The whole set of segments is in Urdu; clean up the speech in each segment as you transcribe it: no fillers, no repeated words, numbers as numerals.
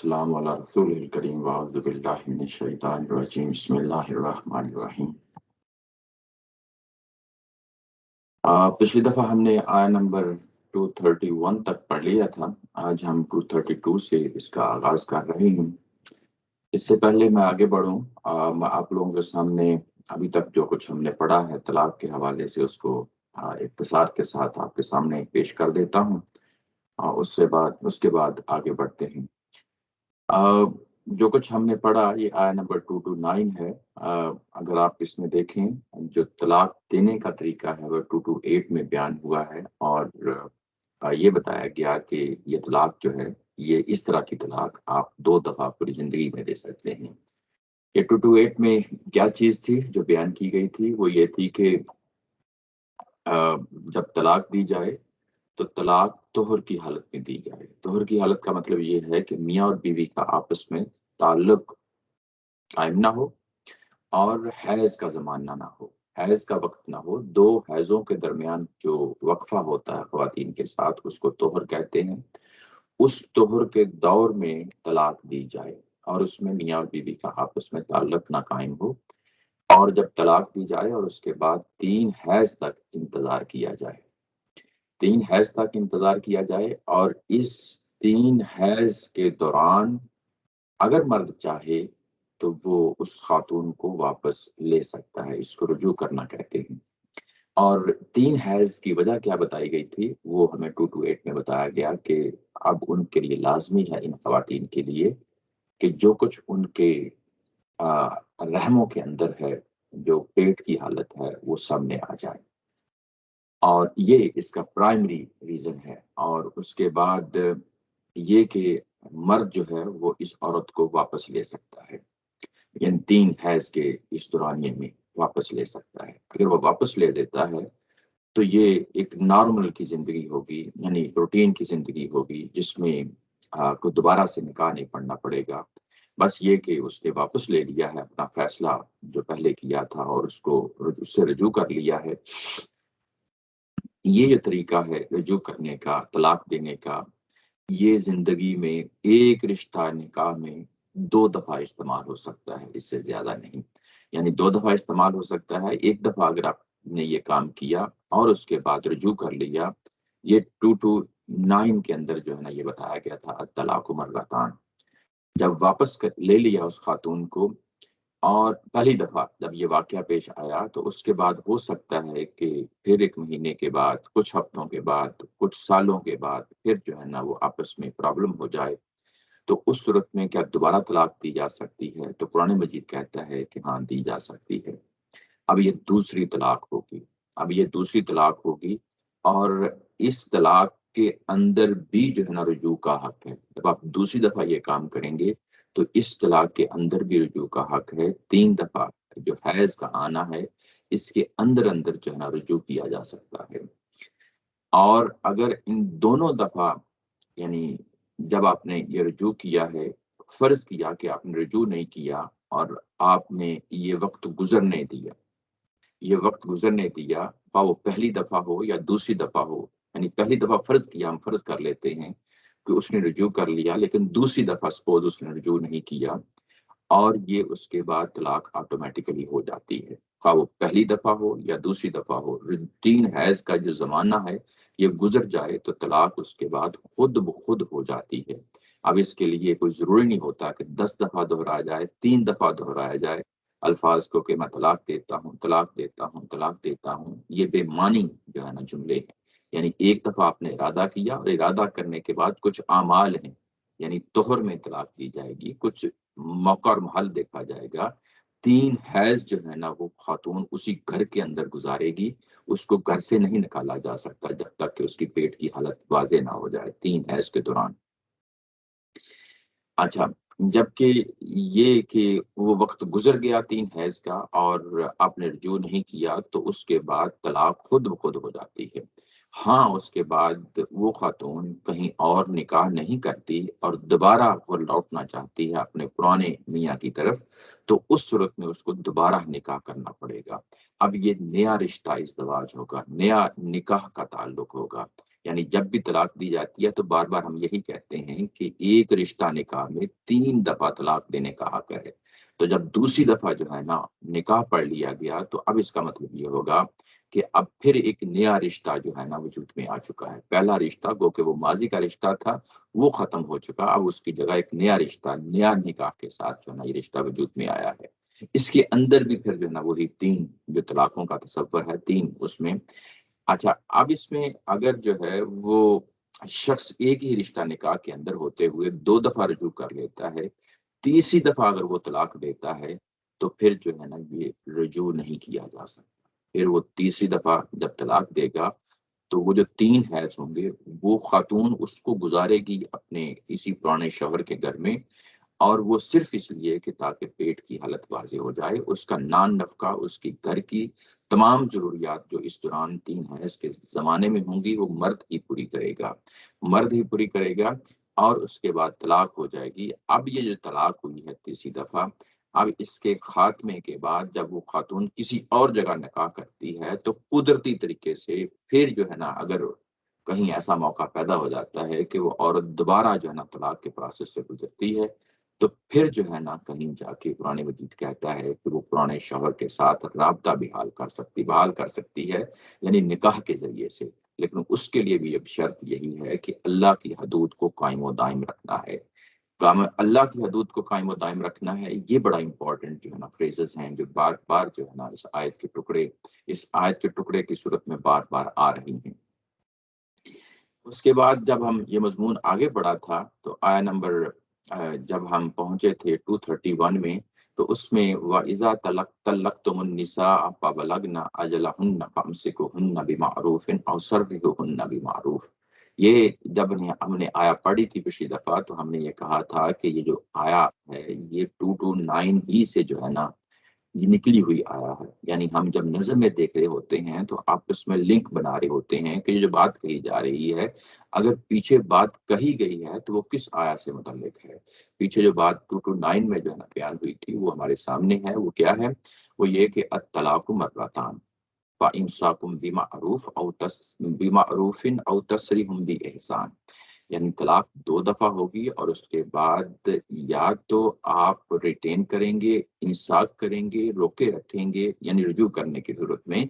والسلام علی رسول الکریم واعوذ باللہ من الشیطان الرجیم بسم اللہ الرحمن الرحیم۔ پچھلی دفعہ ہم نے آیا نمبر 231 تک پڑھ لیا تھا۔ آج ہم 232 سے اس کا آغاز کر رہے ہیں۔ اس سے پہلے میں آگے بڑھوں، میں آپ لوگوں کے سامنے ابھی تک جو کچھ ہم نے پڑھا ہے طلاق کے حوالے سے اس کو اختصار کے ساتھ آپ کے سامنے پیش کر دیتا ہوں، اس کے بعد آگے بڑھتے ہیں۔ جو کچھ ہم نے پڑھا یہ آیا نمبر 229 ہے۔ اگر آپ اس میں دیکھیں جو طلاق دینے کا طریقہ ہے وہ 228 میں بیان ہوا ہے، اور یہ بتایا گیا کہ یہ طلاق جو ہے یہ اس طرح کی طلاق آپ 2 دفعہ پوری زندگی میں دے سکتے ہیں۔ یہ 228 میں کیا چیز تھی جو بیان کی گئی تھی؟ وہ یہ تھی کہ جب طلاق دی جائے تو طلاق طہر کی حالت میں دی جائے۔ طہر کی حالت کا مطلب یہ ہے کہ میاں اور بیوی کا آپس میں تعلق قائم نہ ہو اور حیض کا زمانہ نہ ہو، حیض کا وقت نہ ہو۔ 2 حیضوں کے درمیان جو وقفہ ہوتا ہے خواتین کے ساتھ اس کو طہر کہتے ہیں۔ اس طہر کے دور میں طلاق دی جائے اور اس میں میاں اور بیوی کا آپس میں تعلق نہ قائم ہو، اور جب طلاق دی جائے اور اس کے بعد 3 حیض تک انتظار کیا جائے، 3 حیض تک انتظار کیا جائے، اور اس 3 حیض کے دوران اگر مرد چاہے تو وہ اس خاتون کو واپس لے سکتا ہے۔ اس کو رجوع کرنا کہتے ہیں۔ اور 3 حیض کی وجہ کیا بتائی گئی تھی وہ ہمیں 228 میں بتایا گیا کہ اب ان کے لیے لازمی ہے، ان خواتین کے لیے، کہ جو کچھ ان کے رحموں کے اندر ہے، جو پیٹ کی حالت ہے، وہ سامنے آ جائے، اور یہ اس کا پرائمری ریزن ہے۔ اور اس کے بعد یہ کہ مرد جو ہے وہ اس عورت کو واپس لے سکتا ہے، یعنی 3 حیض کے اس دورانیے میں واپس لے سکتا ہے۔ اگر وہ واپس لے دیتا ہے تو یہ ایک نارمل کی زندگی ہوگی، یعنی روٹین کی زندگی ہوگی، جس میں کوئی دوبارہ سے نکاح نہیں پڑھنا پڑے گا۔ بس یہ کہ اس نے واپس لے لیا ہے اپنا فیصلہ جو پہلے کیا تھا اور اس سے رجوع کر لیا ہے۔ یہ جو طریقہ ہے رجوع کرنے کا، طلاق دینے کا، یہ زندگی میں ایک رشتہ نکاح میں 2 دفعہ استعمال ہو سکتا ہے، اس سے زیادہ نہیں۔ یعنی 2 دفعہ استعمال ہو سکتا ہے۔ ایک دفعہ اگر آپ نے یہ کام کیا اور اس کے بعد رجوع کر لیا، یہ 229 کے اندر جو ہے نا یہ بتایا گیا تھا الطلاق مرتان۔ جب واپس لے لیا اس خاتون کو، اور پہلی دفعہ جب یہ واقعہ پیش آیا تو اس کے بعد ہو سکتا ہے کہ پھر 1 مہینے کے بعد، کچھ ہفتوں کے بعد، کچھ سالوں کے بعد پھر جو ہے نا وہ آپس میں پرابلم ہو جائے، تو اس صورت میں کیا دوبارہ طلاق دی جا سکتی ہے؟ تو قرآن مجید کہتا ہے کہ ہاں دی جا سکتی ہے۔ اب یہ دوسری طلاق ہوگی، اور اس طلاق کے اندر بھی جو ہے نا رجوع کا حق ہے۔ جب آپ دوسری دفعہ یہ کام کریں گے تو اس طلاق کے اندر بھی رجوع کا حق ہے۔ 3 دفعہ جو حیض کا آنا ہے اس کے اندر جو ہے نا رجوع کیا جا سکتا ہے۔ اور اگر ان دونوں دفعہ، یعنی جب آپ نے یہ رجوع کیا ہے، فرض کیا کہ آپ نے رجوع نہیں کیا اور آپ نے یہ وقت گزرنے دیا، خواہ وہ پہلی دفعہ ہو یا دوسری دفعہ ہو، یعنی پہلی دفعہ فرض کیا، ہم فرض کر لیتے ہیں کہ اس نے رجوع کر لیا، لیکن دوسری دفعہ سپوز اس نے رجوع نہیں کیا، اور یہ اس کے بعد طلاق آٹومیٹیکلی ہو جاتی ہے، خواہ وہ پہلی دفعہ ہو یا دوسری دفعہ ہو۔ 3 حیض کا جو زمانہ ہے یہ گزر جائے تو طلاق اس کے بعد خود بخود ہو جاتی ہے۔ اب اس کے لیے کوئی ضروری نہیں ہوتا کہ 10 دفعہ دہرایا جائے، 3 دفعہ دہرایا جائے الفاظ کو کہ میں طلاق دیتا ہوں۔ یہ بے معنی جو ہے نا جملے ہیں۔ یعنی ایک دفعہ آپ نے ارادہ کیا، اور ارادہ کرنے کے بعد کچھ اعمال ہیں، یعنی طہر میں طلاق دی جائے گی، کچھ موقع اور محل دیکھا جائے گا۔ 3 حیض جو ہے نا وہ خاتون اسی گھر کے اندر گزارے گی، اس کو گھر سے نہیں نکالا جا سکتا جب تک کہ اس کی پیٹ کی حالت واضح نہ ہو جائے 3 حیض کے دوران۔ اچھا، جبکہ یہ کہ وہ وقت گزر گیا 3 حیض کا اور آپ نے رجوع نہیں کیا تو اس کے بعد طلاق خود بخود ہو جاتی ہے۔ ہاں، اس کے بعد وہ خاتون کہیں اور نکاح نہیں کرتی اور دوبارہ وہ لوٹنا چاہتی ہے اپنے پرانے میاں کی طرف، تو اس صورت میں اس کو دوبارہ نکاح کرنا پڑے گا۔ اب یہ نیا رشتہ ازدواج ہوگا، نیا نکاح کا تعلق ہوگا، یعنی جب بھی طلاق دی جاتی ہے تو بار بار ہم یہی کہتے ہیں کہ ایک رشتہ نکاح میں 3 دفعہ طلاق دینے کا حق ہے۔ تو جب دوسری دفعہ جو ہے نا نکاح پڑھ لیا گیا تو اب اس کا مطلب یہ ہوگا کہ اب پھر ایک نیا رشتہ جو ہے نا وجود میں آ چکا ہے۔ پہلا رشتہ گو کہ وہ ماضی کا رشتہ تھا، وہ ختم ہو چکا، اب اس کی جگہ ایک نیا رشتہ، نیا نکاح کے ساتھ جو ہے نا یہ رشتہ وجود میں آیا ہے۔ اس کے اندر بھی پھر جو ہے نا وہی 3 جو طلاقوں کا تصور ہے، 3 اس میں۔ اچھا، اب اس میں اگر جو ہے وہ شخص ایک ہی رشتہ نکاح کے اندر ہوتے ہوئے 2 دفعہ رجوع کر لیتا ہے، تیسری دفعہ اگر وہ طلاق دیتا ہے تو پھر جو ہے نا یہ رجوع نہیں کیا جا سکتا۔ پھر وہ تیسری دفعہ جب طلاق دے گا تو وہ جو 3 حیض ہوں گے وہ خاتون اس کو گزارے گی اپنے اسی پرانے شوہر کے گھر میں، اور وہ صرف اس لیے کہ تاکہ پیٹ کی حالت واضح ہو جائے، اس کا نان نفقہ، اس کی گھر کی تمام ضروریات جو اس دوران 3 حیض کے زمانے میں ہوں گی وہ مرد ہی پوری کرے گا، مرد ہی پوری کرے گا، اور اس کے بعد طلاق ہو جائے گی۔ اب یہ جو طلاق ہوئی ہے تیسری دفعہ، اب اس کے خاتمے کے بعد جب وہ خاتون کسی اور جگہ نکاح کرتی ہے تو قدرتی طریقے سے پھر جو ہے نا اگر کہیں ایسا موقع پیدا ہو جاتا ہے کہ وہ عورت دوبارہ جو ہے نا طلاق کے پروسیس سے گزرتی ہے تو پھر جو ہے نا کہیں جا کے قرآن مجید کہتا ہے کہ وہ پرانے شوہر کے ساتھ رابطہ بحال کر سکتی ہے، یعنی نکاح کے ذریعے سے، لیکن اس کے لیے بھی اب شرط یہی ہے کہ اللہ کی حدود کو قائم و دائم رکھنا ہے۔ اللہ کی حدود کو قائم و دائم رکھنا ہے، یہ بڑا امپورٹنٹ جو ہے نا فریزز ہیں جو بار بار جو ہے نا اس آیت کے ٹکڑے کی صورت میں بار بار آ رہی ہیں۔ اس کے بعد جب ہم یہ مضمون آگے بڑھا تھا تو آیا نمبر جب ہم پہنچے تھے 231 میں، تو اس میں وَإِذَا طَلَّقْتُمُ النِّسَاءَ فَبَلَغْنَ أَجَلَهُنَّ فَأَمْسِكُوهُنَّ بِمَعْرُوفٍ أَوْ سَرِّحُوهُنَّ بِمَعْرُوفٍ۔ یہ جب ہم نے آیا پڑھی تھی پچھلی دفعہ تو ہم نے یہ کہا تھا کہ یہ جو آیا ہے یہ 229 ہی سے جو ہے نا یہ نکلی ہوئی آیا ہے، یعنی ہم جب نظم میں دیکھ رہے ہوتے ہیں تو آپس میں لنک بنا رہے ہوتے ہیں کہ یہ جو بات کہی جا رہی ہے اگر پیچھے بات کہی گئی ہے تو وہ کس آیا سے متعلق ہے۔ پیچھے جو بات 229 میں جو ہے نا بیان ہوئی تھی وہ ہمارے سامنے ہے، وہ کیا ہے؟ وہ یہ کہ الطلاق مرتان فَإِمْسَاكُمْ بِمَعْرُوفٍ أَوْ تَسْرِيحٌ بِإِحْسَانٍ، یعنی طلاق 2 دفعہ ہوگی اور اس کے بعد یا تو آپ ریٹین کریں گے، امساک کریں گے، روکے رکھیں گے یعنی رجوع کرنے کی صورت میں،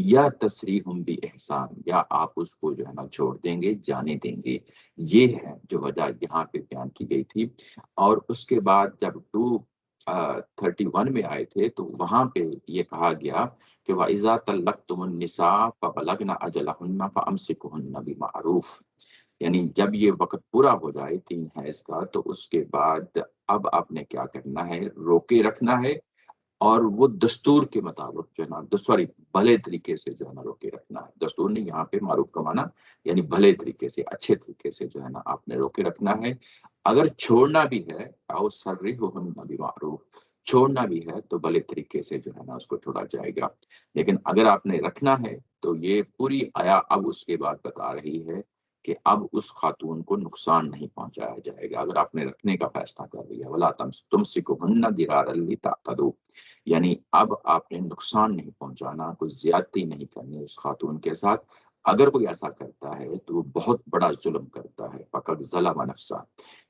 یا تسریح باحسان، یا آپ اس کو جو ہے نا چھوڑ دیں گے، جانے دیں گے۔ یہ ہے جو وجہ یہاں پہ بیان کی گئی تھی۔ اور اس کے بعد جب 231 میں آئے تھے تو وہاں پہ یہ کہا گیا کہ وَإِذَا طَلَّقْتُمُ النِّسَاءَ فَبَلَغْنَ أَجَلَهُنَّ فَأَمْسِكُوهُنَّ بِمَعْرُوفٍ، یعنی جب یہ وقت پورا ہو جائے 3 حیض کا تو اس کے بعد اب آپ نے کیا کرنا ہے؟ روکے رکھنا ہے، اور وہ دستور کے مطابق جو ہے نا سوری بھلے طریقے سے جو ہے نا روکے رکھنا ہے۔ دستور نہیں، یہاں پہ معروف کا معنی یعنی بھلے طریقے سے، اچھے طریقے سے جو ہے نا آپ نے روکے رکھنا ہے۔ اگر چھوڑنا بھی ہے او سرحوہن بمعروف، چھوڑنا بھی ہے تو بھلے طریقے سے جو ہے نا اس کو چھوڑا جائے گا، لیکن اگر آپ نے رکھنا ہے تو یہ پوری آیا اب اس کے بعد بتا رہی ہے کہ اب اس خاتون کو نقصان نہیں پہنچایا جائے گا اگر آپ نے رکھنے کا فیصلہ کر لیا۔ وَلَا تُمْسِكُوهُنَّ ضِرَارًا لِتَعْتَدُوا، یعنی اب آپ نے نقصان نہیں پہنچانا، کوئی زیادتی نہیں کرنی اس خاتون کے ساتھ۔ اگر کوئی ایسا کرتا ہے تو وہ بہت بڑا ظلم کرتا ہے، فقط ظلم نفسہ،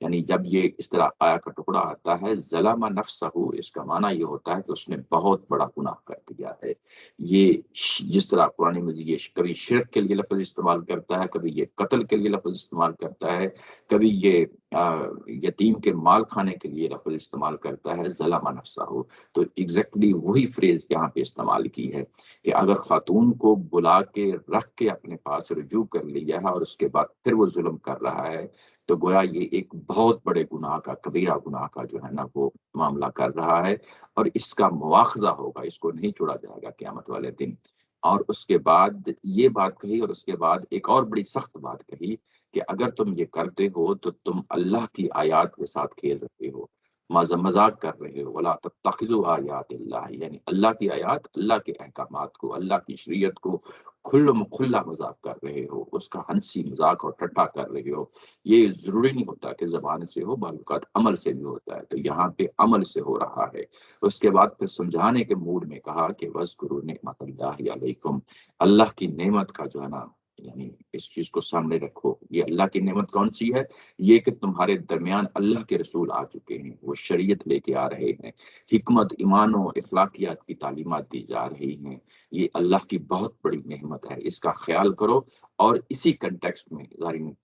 یعنی جب یہ اس طرح آیا کا ٹکڑا آتا ہے ظلم نفسہ، اس کا معنی یہ ہوتا ہے کہ اس نے بہت بڑا گناہ کر دیا ہے۔ یہ جس طرح قرآن مجید یہ کبھی شرک کے لیے لفظ استعمال کرتا ہے، کبھی یہ قتل کے لیے لفظ استعمال کرتا ہے، کبھی یہ یتیم کے مال کھانے کے لیے لفظ استعمال کرتا ہے ظلم نفسہ، تو ایگزیکٹلی وہی فریز یہاں پہ استعمال کی ہے کہ اگر خاتون کو بلا کے رکھ کے اپنے پاس رجوع کر لیا ہے اور اس کے بعد پھر وہ ظلم کر رہا ہے تو گویا یہ ایک بہت بڑے گناہ کا، کبیرہ گناہ کا جو ہے نا وہ معاملہ کر رہا ہے، اور اس کا مواخذہ ہوگا، اس کو نہیں چھوڑا جائے گا قیامت والے دن۔ اور اس کے بعد یہ بات کہی، اور اس کے بعد ایک اور بڑی سخت بات کہی کہ اگر تم یہ کرتے ہو تو تم اللہ کی آیات کے ساتھ کھیل رہے ہو، مذاق کر رہے ہو۔ وَلَا تَتَّخِذُوا آیَاتِ اللَّهِ، یعنی اللہ کی آیات، اللہ کے احکامات کو، اللہ کی شریعت کو کھلا مذاق کر رہے ہو، اس کا ہنسی مذاق اور ٹھٹھا کر رہے ہو۔ یہ ضروری نہیں ہوتا کہ زبان سے ہو، بعض اوقات عمل سے بھی ہوتا ہے، تو یہاں پہ عمل سے ہو رہا ہے۔ اس کے بعد پھر سمجھانے کے موڈ میں کہا کہ وَاذْکُرُوا نِعْمَتَ اللَّهِ عَلَيْكُمْ، اللہ کی نعمت کا جو ہے نا یعنی اس چیز کو سامنے رکھو، یہ اللہ کی نعمت کون سی ہے؟ یہ کہ تمہارے درمیان اللہ کے رسول آ چکے ہیں، وہ شریعت لے کے آ رہے ہیں، حکمت، ایمان و اخلاقیات کی تعلیمات دی جا رہی ہیں۔ یہ اللہ کی بہت بڑی نعمت ہے، اس کا خیال کرو۔ اور اسی کنٹیکسٹ میں،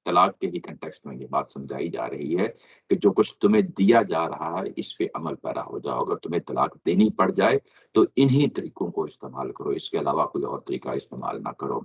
طلاق کے ہی کنٹیکسٹ میں یہ بات سمجھائی جا رہی ہے کہ جو کچھ تمہیں دیا جا رہا ہے اس پہ عمل پیرا ہو جاؤ۔ اگر تمہیں طلاق دینی پڑ جائے تو انہی طریقوں کو استعمال کرو، اس کے علاوہ کوئی اور طریقہ استعمال نہ کرو،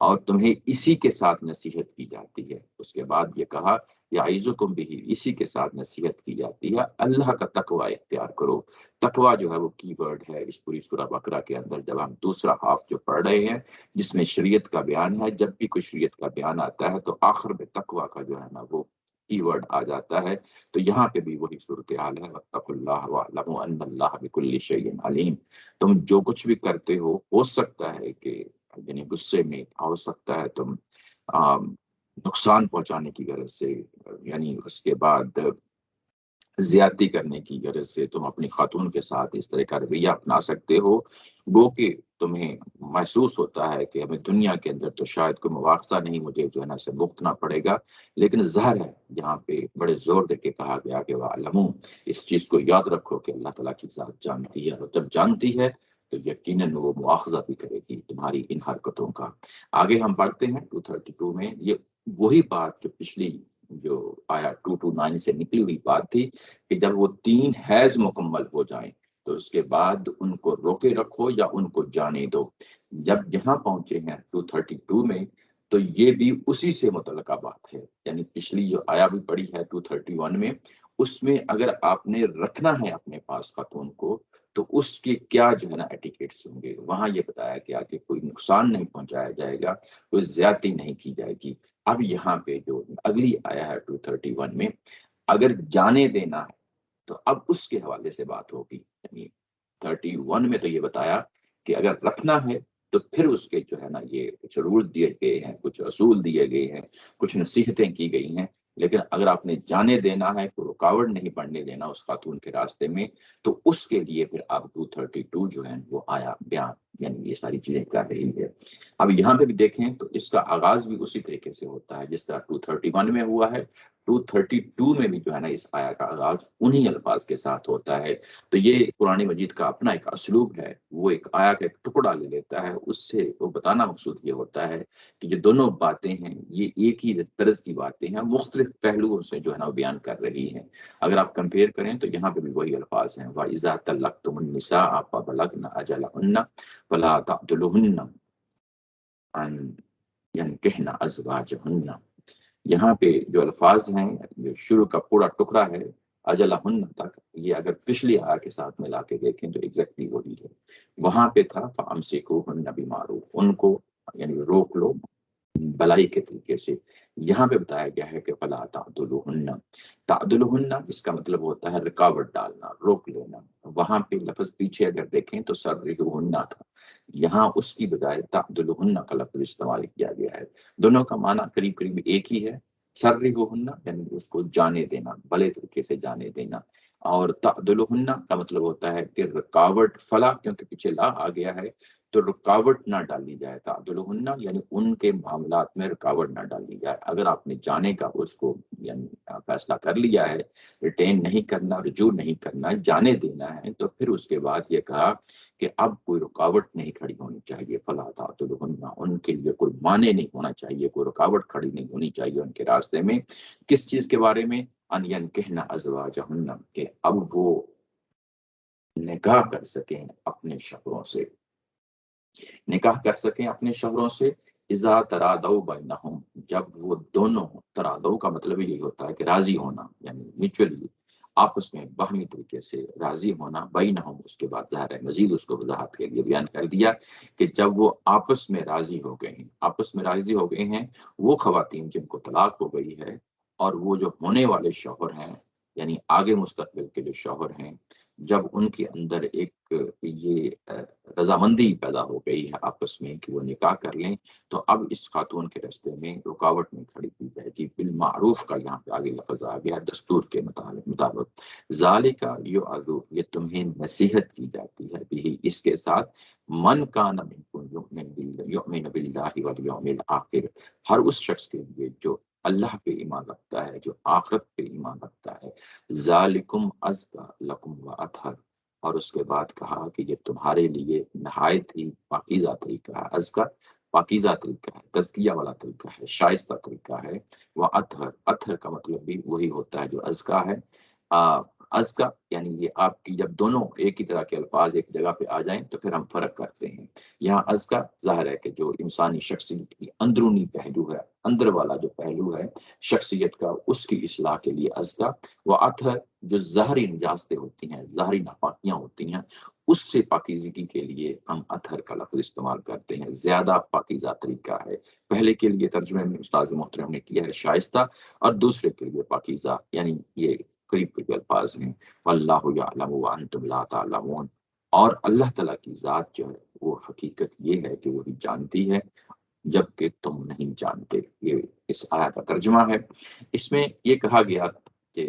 اور تمہیں اسی کے ساتھ نصیحت کی جاتی ہے۔ اس کے بعد یہ کہا یعظکم بہ، اسی کے ساتھ نصیحت کی جاتی ہے، اللہ کا تقوی اختیار کرو۔ تقوی جو ہے وہ کی ورڈ ہے اس پوری سورہ بقرہ کے اندر، جب ہم دوسرا ہاف جو پڑھ رہے ہیں جس میں شریعت کا بیان ہے، جب بھی کوئی شریعت کا بیان آتا ہے تو آخر میں تقوی کا جو ہے نا وہ کی ورڈ آ جاتا ہے۔ تو یہاں پہ بھی وہی صورتحال ہے، واتقوا اللہ واعلموا ان اللہ بکل شیء علیم۔ تم جو کچھ بھی کرتے ہو سکتا ہے کہ یعنی غصے میں، ہو سکتا ہے تم نقصان پہنچانے کی غرض سے، یعنی اس کے بعد زیادتی کرنے کی غرض سے تم اپنی خاتون کے ساتھ اس طرح کا رویہ اپنا سکتے ہو، گو کہ تمہیں محسوس ہوتا ہے کہ ہمیں دنیا کے اندر تو شاید کوئی مواخذہ نہیں، مجھے جو ہے نا سے بھگتنا پڑے گا، لیکن ظاہر ہے یہاں پہ بڑے زور دے کے کہا گیا کہ وَاعْلَمُوا، اس چیز کو یاد رکھو کہ اللہ تعالیٰ کی ذات جانتی ہے، اور جب جانتی ہے تو یقیناً وہ مواخذہ بھی کرے گی تمہاری ان حرکتوں کا۔ آگے ہم پڑھتے ہیں 232 میں، یہ وہی بات جو پچھلی جو آیا 229 سے نکلی ہوئی بات تھی کہ جب وہ 3 حیض مکمل ہو جائیں تو اس کے بعد ان کو روکے رکھو یا ان کو جانے دو۔ جب یہاں پہنچے ہیں 232 میں تو یہ بھی اسی سے متعلقہ بات ہے، یعنی پچھلی جو آیا بھی پڑی ہے 231 میں، اس میں اگر آپ نے رکھنا ہے اپنے پاس خاتون کو تو اس کے کیا جو ہے نا ایٹیکیٹس ہوں گے۔ وہاں یہ بتایا گیا کہ کوئی نقصان نہیں پہنچایا جائے گا، کوئی زیادتی نہیں کی جائے گی۔ اب یہاں پہ جو اگلی آیا ہے 231 میں، اگر جانے دینا ہے تو اب اس کے حوالے سے بات ہوگی، یعنی 31 میں تو یہ بتایا کہ اگر رکھنا ہے تو پھر اس کے جو ہے نا یہ کچھ رول دیے گئے ہیں، کچھ اصول دیے گئے ہیں، کچھ نصیحتیں کی گئی ہیں، لیکن اگر آپ نے جانے دینا ہے، کوئی رکاوٹ نہیں پڑنے دینا اس خاتون کے راستے میں، تو اس کے لیے پھر آپ 232 جو ہے وہ آیا بیان، یعنی یہ ساری چیزیں کر رہی ہے۔ اب یہاں پہ بھی دیکھیں تو اس کا آغاز بھی اسی طریقے سے ہوتا ہے جس طرح 231 میں ہوا ہے، 232 میں بھی جو ہے نا اس آیا کا آغاز انہی الفاظ کے ساتھ ہوتا ہے۔ تو یہ قرآن مجید کا اپنا ایک اسلوب ہے، وہ ایک آیا کا ایک ٹکڑا لے لیتا ہے، اس سے وہ بتانا مقصود یہ ہوتا ہے کہ یہ دونوں باتیں ہیں یہ ایک ہی طرز کی باتیں ہیں، مختلف پہلوؤں سے جو ہے نا وہ بیان کر رہی ہیں۔ اگر آپ کمپیئر کریں تو یہاں پہ بھی وہی الفاظ ہیں، وَإِذَا طَلَّقْتُمُ النِّسَاءَ فَبَلَغْنَ أَجَلَهُنَّ فَلَا تَعْضُلُوهُنَّ أَن يَنكِحْنَ أَزْوَاجَهُنَّ۔ یہاں پہ جو الفاظ ہیں، جو شروع کا پورا ٹکڑا ہے اجلہن تک، یہ اگر پچھلی آیا کے ساتھ ملا کے دیکھیں تو ایگزیکٹلی وہی ہے۔ وہاں پہ تھا فَأَمْسِكُوهُنَّ بِمَعْرُوفٍ، ان کو یعنی روک لو بلائی کے طریقے سے۔ یہاں پہ بتایا گیا ہے کہ فَلَا تَعْضُلُوهُنَّ، تعدلہن اس کا مطلب ہوتا ہے رکاوٹ ڈالنا، روک لینا۔ وہاں پہ لفظ پیچھے اگر دیکھیں تو سرہن تھا، یہاں اس کی بجائے تعدلہن کا لفظ استعمال کیا گیا ہے۔ دونوں کا معنی قریب قریب ایک ہی ہے، سرہن یعنی اس کو جانے دینا، بھلے طریقے سے جانے دینا، اور تعدلہن کا مطلب ہوتا ہے کہ رکاوٹ، فلا کیونکہ پیچھے لا آ گیا ہے تو رکاوٹ نہ ڈالی جائے، تعدلہن یعنی ان کے معاملات میں رکاوٹ نہ ڈالی جائے۔ اگر آپ نے جانے کا اس کو یعنی فیصلہ کر لیا ہے، ریٹین نہیں کرنا، رجوع نہیں کرنا، جانے دینا ہے، تو پھر اس کے بعد یہ کہا کہ اب کوئی رکاوٹ نہیں کھڑی ہونی چاہیے، فلا تعدلہن، ان کے لیے کوئی معنی نہیں ہونا چاہیے، کوئی رکاوٹ کھڑی نہیں ہونی چاہیے ان کے راستے میں۔ کس چیز کے بارے میں؟ ان ینکحن ازواجہن، کہ اب وہ نکاح کر سکیں اپنے شوہروں سے، نکاح کر سکیں اپنے شوہروں سے، اذا ترادوا بینہم، جب وہ دونوں، ترادو کا مطلب یہی ہوتا ہے کہ راضی ہونا، یعنی میوچولی آپس میں باہمی طریقے سے راضی ہونا، بینہم، اس کے بعد ظاہر ہے مزید اس کو وضاحت کے لیے بیان کر دیا کہ جب وہ آپس میں راضی ہو گئے ہیں، آپس میں راضی ہو گئے ہیں وہ خواتین جن کو طلاق ہو گئی ہے، اور وہ جو ہونے والے شوہر ہیں یعنی آگے مستقبل کے جو شوہر ہیں، جب ان کے اندر ایک یہ رضامندی پیدا ہو گئی ہے آپس میں کہ وہ نکاح کر لیں، تو اب اس خاتون کے راستے میں رکاوٹ نہیں کھڑی کی جائے گی۔ بالمعروف کا یہاں پہ آگے لفظ آ گیا، دستور کے مطابق ذالک یعظ، یہ تمہیں نصیحت کی جاتی ہے بھی اس کے ساتھ، من کان منکم یؤمن باللہ والیوم الآخر، ہر اس شخص کے لیے جو اللہ پہ ایمان رکھتا ہے، جو آخرت پہ ایمان رکھتا ہے، ذالکم ازکا لکم واطہر، اور اس کے بعد کہا کہ یہ تمہارے لیے نہایت ہی پاکیزہ طریقہ ہے۔ ازکا پاکیزہ طریقہ ہے، تزکیہ والا طریقہ ہے، شائستہ طریقہ ہے۔ وہ اطہر، اطہر کا مطلب بھی وہی ہوتا ہے جو ازکا ہے۔ ازکا یعنی یہ آپ کی جب دونوں ایک ہی طرح کے الفاظ ایک جگہ پہ آ جائیں تو پھر ہم فرق کرتے ہیں۔ یہاں ازکا ظاہر ہے کہ جو انسانی شخصیت کی اندرونی پہلو ہے، اندر والا جو پہلو ہے شخصیت کا، اس کی اصلاح کے لیے ازکا۔ وہ اطہر جو ظاہری نجاستیں ہوتی ہیں، ظاہری ناپاکیاں ہوتی ہیں، اس سے پاکیزگی کے لیے ہم اطہر کا لفظ استعمال کرتے ہیں، زیادہ پاکیزہ طریقہ ہے۔ پہلے کے لیے ترجمے میں استاد محترم نے کیا ہے شائستہ، اور دوسرے کے لیے پاکیزہ، یعنی یہ قریب قریب الفاظ ہیں۔ واللہ یعلم وانتم لا تعلمون، اور اللہ تعالیٰ کی ذات جو ہے وہ حقیقت یہ ہے کہ وہی جانتی ہے جبکہ تم نہیں جانتے۔ یہ اس آیا کا ترجمہ ہے۔ اس میں یہ کہا گیا کہ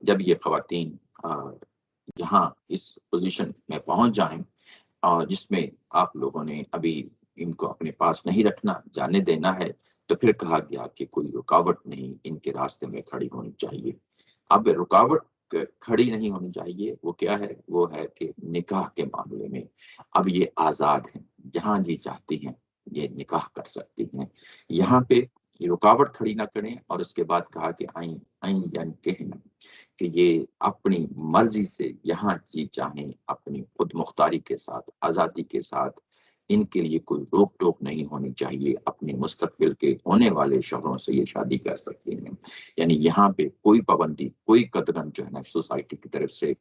جب یہ خواتین جہاں اس پوزیشن میں پہنچ جائیں اور جس میں آپ لوگوں نے ابھی ان کو اپنے پاس نہیں رکھنا، جانے دینا ہے، تو پھر کہا گیا کہ کوئی رکاوٹ نہیں ان کے راستے میں کھڑی ہونی چاہیے۔ اب رکاوٹ کھڑی نہیں ہونی چاہیے، وہ کیا ہے؟ وہ ہے کہ نکاح کے معاملے میں اب یہ آزاد ہیں، جہاں جی چاہتی ہیں یہ نکاح کر سکتی ہیں۔ یہاں پہ یہ رکاوٹ کھڑی نہ کریں، اور اس کے بعد کہا کہ آئیں آئیں یعنی کہنا کہ یہ اپنی مرضی سے یہاں جی چاہیں، اپنی خود مختاری کے ساتھ، آزادی کے ساتھ، ان کے لیے کوئی روک ٹوک نہیں ہونی چاہیے، اپنے مستقبل کے ہونے والے شوہروں سے یہ شادی کر سکتے ہیں۔ یعنی یہاں پہ کوئی پابندی، کوئی قدغن جو ہے نا سوسائٹی کی طرف سے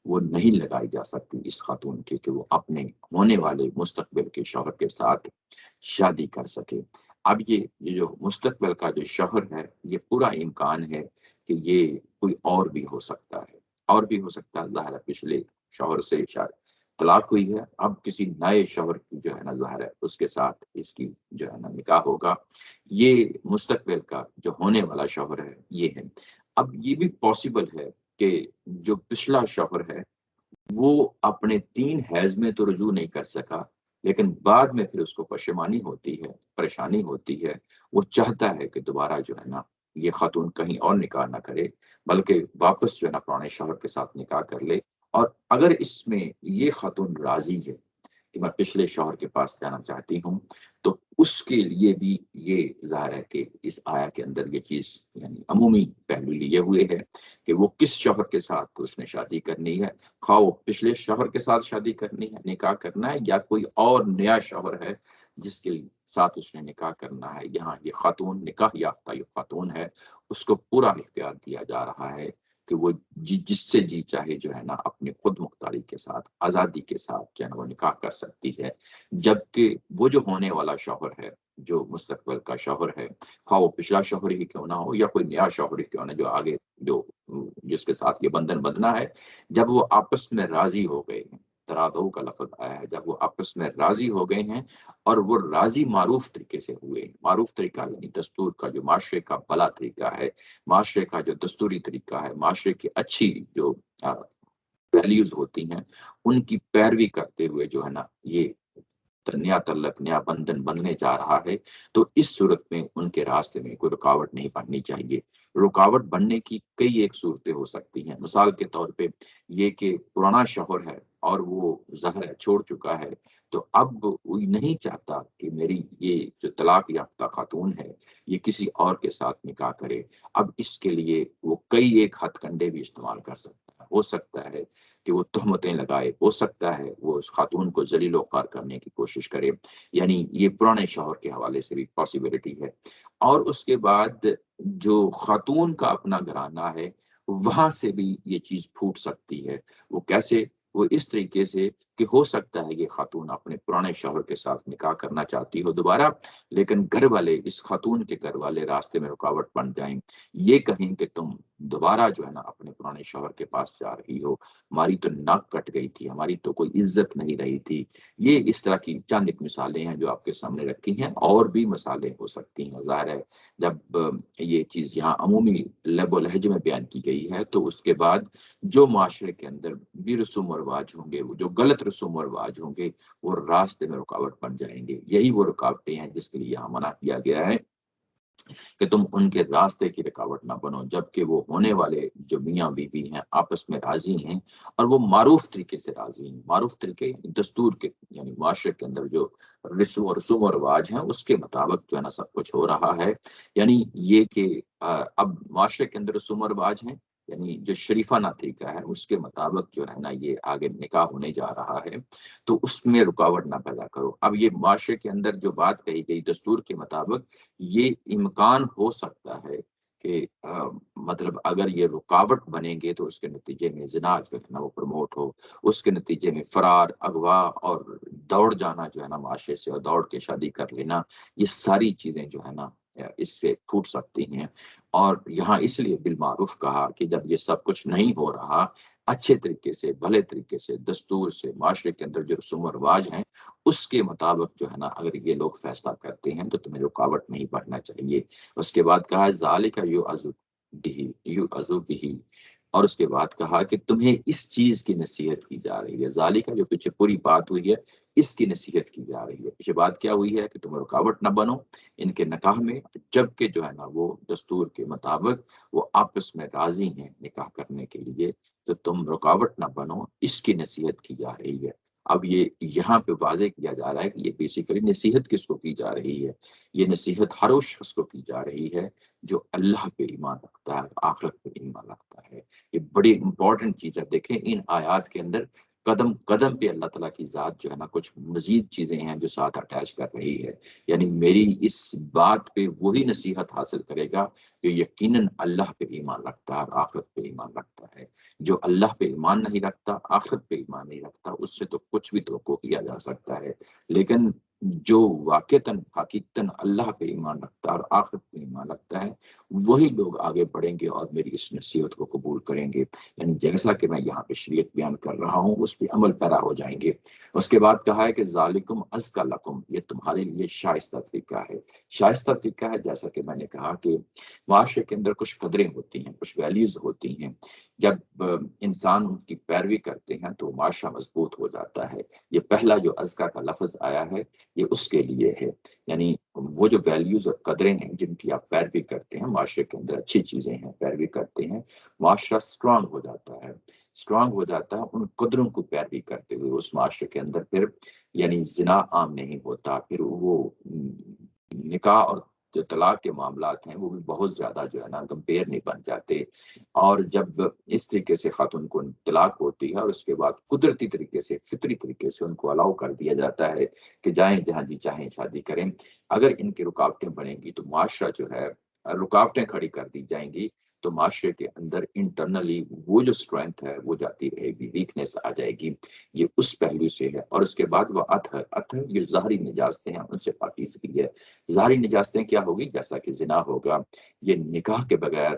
وہ نہیں لگائی جا سکتی اس خاتون کی کہ وہ اپنے ہونے والے مستقبل کے شوہر کے ساتھ شادی کر سکے۔ اب یہ جو مستقبل کا جو شوہر ہے، یہ پورا امکان ہے کہ یہ کوئی اور بھی ہو سکتا ہے، اور بھی ہو سکتا ہے۔ ظاہر ہے پچھلے شوہر سے شاید طلاق ہوئی ہے، اب کسی نئے شوہر کی جو ہے نا ظاہر ہے اس کے ساتھ اس کی جو ہے نا نکاح ہوگا۔ یہ مستقبل کا جو ہونے والا شوہر ہے یہ ہے۔ اب یہ بھی پاسبل ہے کہ جو پچھلا شوہر ہے وہ اپنے 3 حیض میں تو رجوع نہیں کر سکا، لیکن بعد میں پھر اس کو پشیمانی ہوتی ہے، پریشانی ہوتی ہے، وہ چاہتا ہے کہ دوبارہ جو ہے نا یہ خاتون کہیں اور نکاح نہ کرے، بلکہ واپس جو ہے نا پرانے شوہر کے ساتھ نکاح کر لے۔ اور اگر اس میں یہ خاتون راضی ہے کہ میں پچھلے شوہر کے پاس جانا چاہتی ہوں، تو اس کے لیے بھی یہ ظاہر ہے کہ اس آیا کے اندر یہ چیز یعنی عمومی پہلو لیے ہوئے ہے کہ وہ کس شوہر کے ساتھ اس نے شادی کرنی ہے، خواہ وہ پچھلے شوہر کے ساتھ شادی کرنی ہے، نکاح کرنا ہے، یا کوئی اور نیا شوہر ہے جس کے ساتھ اس نے نکاح کرنا ہے۔ یہاں یہ خاتون نکاح یافتہ یہ خاتون ہے، اس کو پورا اختیار دیا جا رہا ہے کہ وہ جس سے جی چاہے جو ہے نا اپنی خود مختاری کے ساتھ، آزادی کے ساتھ جو ہے نا وہ نکاح کر سکتی ہے۔ جبکہ وہ جو ہونے والا شوہر ہے، جو مستقبل کا شوہر ہے، خواہ وہ پچھلا شوہر ہی کیوں نہ ہو یا کوئی نیا شوہر ہی کیوں نہ، جو آگے جو جس کے ساتھ یہ بندھن بندھنا ہے، جب وہ آپس میں راضی ہو گئے ہیں، ترادو کا لفظ آیا ہے، جب وہ آپس میں راضی ہو گئے ہیں اور وہ راضی معروف طریقے سے ہوئے ہیں، معروف طریقہ یعنی دستور کا جو معاشرے کا بھلا طریقہ ہے، معاشرے کا جو دستوری طریقہ ہے، معاشرے کی اچھی جو ویلیوز ہوتی ہیں ان کی پیروی کرتے ہوئے جو ہے نا یہ نیا تعلق، نیا بندھن بننے جا رہا ہے، تو اس صورت میں ان کے راستے میں کوئی رکاوٹ نہیں بننی چاہیے۔ رکاوٹ بننے کی کئی ایک صورتیں ہو سکتی ہیں، مثال کے طور پہ یہ کہ پرانا شوہر ہے اور وہ ظاہر ہے چھوڑ چکا ہے، تو اب وہ نہیں چاہتا کہ میری یہ جو طلاق یافتہ خاتون ہے یہ کسی اور کے ساتھ نکاح کرے۔ اب اس کے لیے وہ کئی ایک ہتھ کنڈے بھی استعمال کر سکتا ہے۔ ہو سکتا ہے کہ وہ تہمتیں لگائے، ہو سکتا ہے وہ اس خاتون کو ذلیل و خوار کرنے کی کوشش کرے، یعنی یہ پرانے شوہر کے حوالے سے بھی پاسبلٹی ہے۔ اور اس کے بعد جو خاتون کا اپنا گھرانہ ہے وہاں سے بھی یہ چیز پھوٹ سکتی ہے۔ وہ کیسے؟ وہ اس طریقے سے کہ ہو سکتا ہے یہ خاتون اپنے پرانے شوہر کے ساتھ نکاح کرنا چاہتی ہو دوبارہ، لیکن گھر والے، اس خاتون کے گھر والے راستے میں رکاوٹ بن جائیں، یہ کہیں کہ تم دوبارہ جو ہے نا اپنے پرانے شوہر کے پاس جا رہی ہو، ہماری تو ناک کٹ گئی تھی، ہماری تو کوئی عزت نہیں رہی تھی۔ یہ اس طرح کی چند ایک مثالیں ہیں جو آپ کے سامنے رکھی ہیں، اور بھی مثالیں ہو سکتی ہیں۔ ظاہر ہے جب یہ چیز یہاں عمومی لب و لہجے میں بیان کی گئی ہے تو اس کے بعد جو معاشرے کے اندر بھی رسوم و رواج ہوں گے، وہ جو غلط رسوم و رواج ہوں گے، وہ راستے میں رکاوٹ بن جائیں گے۔ یہی وہ رکاوٹیں ہیں جس کے لیے یہاں منع کیا گیا ہے کہ تم ان کے راستے کی رکاوٹ نہ بنو، جبکہ وہ ہونے والے جو میاں بیوی ہیں آپس میں راضی ہیں، اور وہ معروف طریقے سے راضی ہیں۔ معروف طریقے دستور کے، یعنی معاشرے کے اندر جو رسوم و رواج ہیں اس کے مطابق جو ہے نا سب کچھ ہو رہا ہے۔ یعنی یہ کہ اب معاشرے کے اندر رسوم و رواج ہیں، یعنی جو شریفانہ طریقہ ہے اس کے مطابق جو ہے نا یہ آگے نکاح ہونے جا رہا ہے، تو اس میں رکاوٹ نہ پیدا کرو۔ اب یہ معاشرے کے اندر جو بات کہی گئی دستور کے مطابق، یہ امکان ہو سکتا ہے کہ مطلب اگر یہ رکاوٹ بنیں گے تو اس کے نتیجے میں زنا جو ہے نا وہ پروموٹ ہو، اس کے نتیجے میں فرار، اغوا اور دوڑ جانا جو ہے نا معاشرے سے، اور دوڑ کے شادی کر لینا، یہ ساری چیزیں جو ہے نا اس سے پھوٹ سکتی ہیں۔ اور یہاں اس لیے بالمعروف کہا کہ جب یہ سب کچھ نہیں ہو رہا، اچھے طریقے سے، بھلے طریقے سے، دستور سے، معاشرے کے اندر جو رسوم و رواج ہیں اس کے مطابق جو ہے نا اگر یہ لوگ فیصلہ کرتے ہیں تو تمہیں رکاوٹ نہیں بڑھنا چاہیے۔ اس کے بعد کہا ذالک یوعظ بہ، اور اس کے بعد کہا کہ تمہیں اس چیز کی نصیحت کی جا رہی ہے۔ ذالک جو پیچھے پوری بات ہوئی ہے اس کی نصیحت کی جا رہی ہے۔ پیچھے بات کیا ہوئی ہے کہ تم رکاوٹ نہ بنو ان کے نکاح میں، جبکہ جو ہے نا وہ دستور کے مطابق وہ آپس میں راضی ہیں نکاح کرنے کے لیے، تو تم رکاوٹ نہ بنو، اس کی نصیحت کی جا رہی ہے۔ اب یہ یہاں پہ واضح کیا جا رہا ہے کہ یہ بیسیکلی نصیحت کس کو کی جا رہی ہے؟ یہ نصیحت ہر اس شخص کو کی جا رہی ہے جو اللہ پہ ایمان رکھتا ہے، آخرت پہ ایمان رکھتا ہے۔ یہ بڑی امپورٹنٹ چیز ہے۔ دیکھیں ان آیات کے اندر قدم قدم پہ اللہ تعالیٰ کی ذات جو ہے نا کچھ مزید چیزیں ہیں جو ساتھ اٹیچ کر رہی ہے۔ یعنی میری اس بات پہ وہی نصیحت حاصل کرے گا جو یقیناً اللہ پہ ایمان رکھتا ہے اور آخرت پہ ایمان رکھتا ہے۔ جو اللہ پہ ایمان نہیں رکھتا، آخرت پہ ایمان نہیں رکھتا، اس سے تو کچھ بھی توقع کیا جا سکتا ہے، لیکن جو واقعتاً حقیقتاً اللہ پہ ایمان رکھتا ہے اور آخرت پہ ایمان رکھتا ہے، وہی لوگ آگے بڑھیں گے اور میری اس نصیحت کو قبول کریں گے۔ یعنی جیسا کہ میں یہاں پہ شریعت بیان کر رہا ہوں اس پہ عمل پیرا ہو جائیں گے۔ اس کے بعد کہا ہے کہ ذالکم ازکی لکم، یہ تمہارے لیے شائستہ طریقہ ہے۔ شائستہ طریقہ ہے، جیسا کہ میں نے کہا کہ معاشرے کے اندر کچھ قدریں ہوتی ہیں، کچھ ویلیوز ہوتی ہیں، جب انسان ان کی پیروی کرتے ہیں تو معاشرہ مضبوط ہو جاتا ہے۔ یہ پہلا جو ازکا کا لفظ آیا ہے یہ اس کے لیے ہے، یعنی وہ جو ویلیوز اور قدریں ہیں جن کی آپ پیروی کرتے ہیں، معاشرے کے اندر اچھی چیزیں ہیں، پیروی کرتے ہیں، معاشرہ سٹرانگ ہو جاتا ہے۔ سٹرانگ ہو جاتا ہے ان قدروں کو پیروی کرتے ہوئے، اس معاشرے کے اندر پھر یعنی زنا عام نہیں ہوتا، پھر وہ نکاح اور جو طلاق کے معاملات ہیں وہ بھی بہت زیادہ جو ہے نا گمبھیر نہیں بن جاتے۔ اور جب اس طریقے سے خاتون کو طلاق ہوتی ہے اور اس کے بعد قدرتی طریقے سے، فطری طریقے سے ان کو الاؤ کر دیا جاتا ہے کہ جائیں جہاں جی چاہیں شادی کریں، اگر ان کی رکاوٹیں بڑھیں گی تو معاشرہ جو ہے، رکاوٹیں کھڑی کر دی جائیں گی تو معاشرے کے اندر انٹرنلی وہ جو اسٹرینتھ ہے وہ جاتی رہے گی، ویکنیس آ جائے گی۔ یہ اس پہلو سے ہے۔ اور اس کے بعد وہ اطہر یہ ظاہری نجاستیں ہیں، ان سے پاکیزگی ہے۔ ظاہری نجاستیں کیا ہوگی؟ جیسا کہ زنا ہوگا، یہ نکاح کے بغیر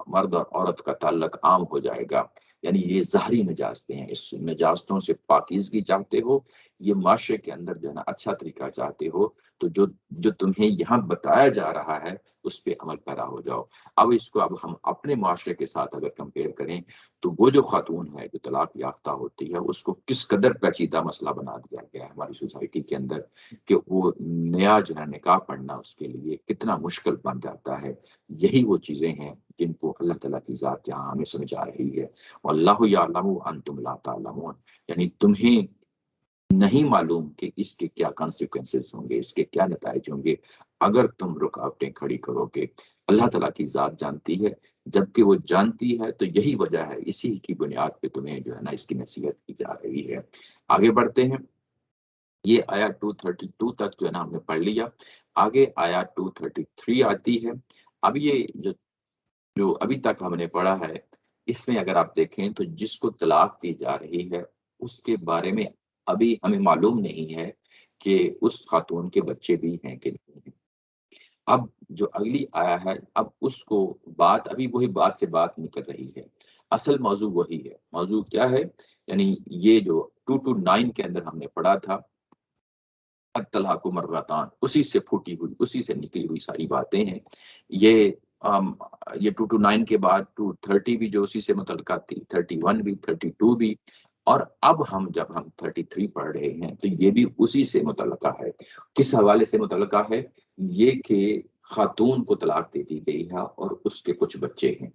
مرد اور عورت کا تعلق عام ہو جائے گا، یعنی یہ ظاہری نجاستیں ہیں۔ اس نجاستوں سے پاکیزگی چاہتے ہو، یہ معاشرے کے اندر جو ہے نا اچھا طریقہ چاہتے ہو، تو جو تمہیں یہاں بتایا جا رہا ہے اس پہ عمل پیرا ہو جاؤ۔ اب اس کو ہم اپنے معاشرے کے ساتھ اگر کمپیئر کریں تو وہ جو خاتون ہے جو طلاق یافتہ ہوتی ہے اس کو کس قدر پیچیدہ مسئلہ بنا دیا گیا ہے ہماری سوسائٹی کے اندر، کہ وہ نیا جو ہے نکاح پڑھنا اس کے لیے کتنا مشکل بن جاتا ہے۔ یہی وہ چیزیں ہیں جن کو اللہ تعالیٰ کی ذات یہاں ہمیں سمجھا رہی ہے۔ واللہ یعلم وانتم لا تعلمون، یعنی تمہیں نہیں معلوم کہ اس کے کیا کانسیکوینسز ہوں گے، اس کے کیا نتائج ہوں گے اگر تم رکاوٹیں کھڑی کرو گے۔ اللہ تعالیٰ کی ذات جانتی ہے، جبکہ وہ جانتی ہے تو یہی وجہ ہے، اسی کی بنیاد پہ تمہیں جو ہے نا اس کی نصیحت کی جا رہی ہے۔ آگے بڑھتے ہیں۔ یہ آیا 232 تک جو ہے نا ہم نے پڑھ لیا۔ آگے آیا 233 آتی ہے۔ اب یہ جو ابھی تک ہم نے پڑھا ہے، اس میں اگر آپ دیکھیں تو جس کو طلاق دی جا رہی ہے اس کے بارے میں ابھی ہمیں معلوم نہیں ہے کہ اس خاتون کے بچے بھی ہیں کہ نہیں ہیں۔ اب جو اگلی آیا ہے، اب اس کو بات ابھی وہی بات سے بات نکل رہی ہے، اصل موضوع وہی ہے۔ موضوع کیا ہے؟ یعنی یہ جو 229 کے اندر ہم نے پڑھا تھا، الطلاق مرتان، اسی سے پھوٹی ہوئی، اسی سے نکلی ہوئی ساری باتیں ہیں یہ۔ یہ 229 کے بعد 230 بھی جو اسی سے متعلقہ تھی، 31 بھی، 32 بھی، اور اب جب ہم 33 پڑھ رہے ہیں تو یہ بھی اسی سے متعلقہ ہے۔ کس حوالے سے متعلقہ ہے؟ یہ کہ خاتون کو طلاق دے دی گئی ہے اور اس کے کچھ بچے ہیں،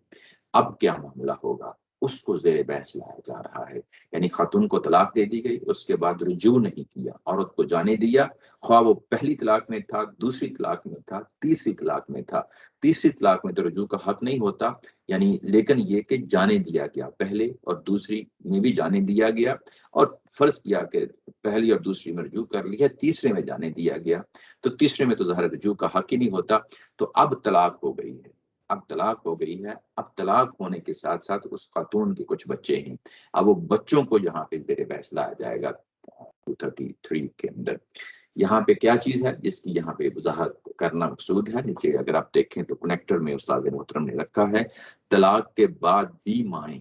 اب کیا معاملہ ہوگا اس کو زیر بحث لایا جا رہا ہے۔ یعنی خاتون کو طلاق دے دی گئی، اس کے بعد رجوع نہیں کیا، عورت کو جانے دیا، خواہ وہ پہلی طلاق میں تھا، دوسری طلاق میں تھا، تیسری طلاق میں تھا۔ تیسری طلاق میں تو رجوع کا حق نہیں ہوتا، یعنی لیکن یہ کہ جانے دیا گیا، پہلے اور دوسری میں بھی جانے دیا گیا، اور فرض کیا کہ پہلی اور دوسری میں رجوع کر لیا، تیسرے میں جانے دیا گیا، تو تیسرے میں تو ظاہر رجوع کا حق ہی نہیں ہوتا۔ تو اب طلاق ہو گئی ہے، اب طلاق ہو گئی ہے، اب طلاق ہونے کے ساتھ ساتھ اس خاتون کے کچھ بچے ہیں، اب وہ بچوں کو یہاں پہ زیر بحث لایا جائے گا 233 کے اندر۔ یہاں پہ کیا چیز ہے جس کی یہاں پہ وضاحت کرنا مقصود ہے؟ نیچے اگر آپ دیکھیں تو کنیکٹر میں استاد محترم نے رکھا ہے، طلاق کے بعد بھی مائیں،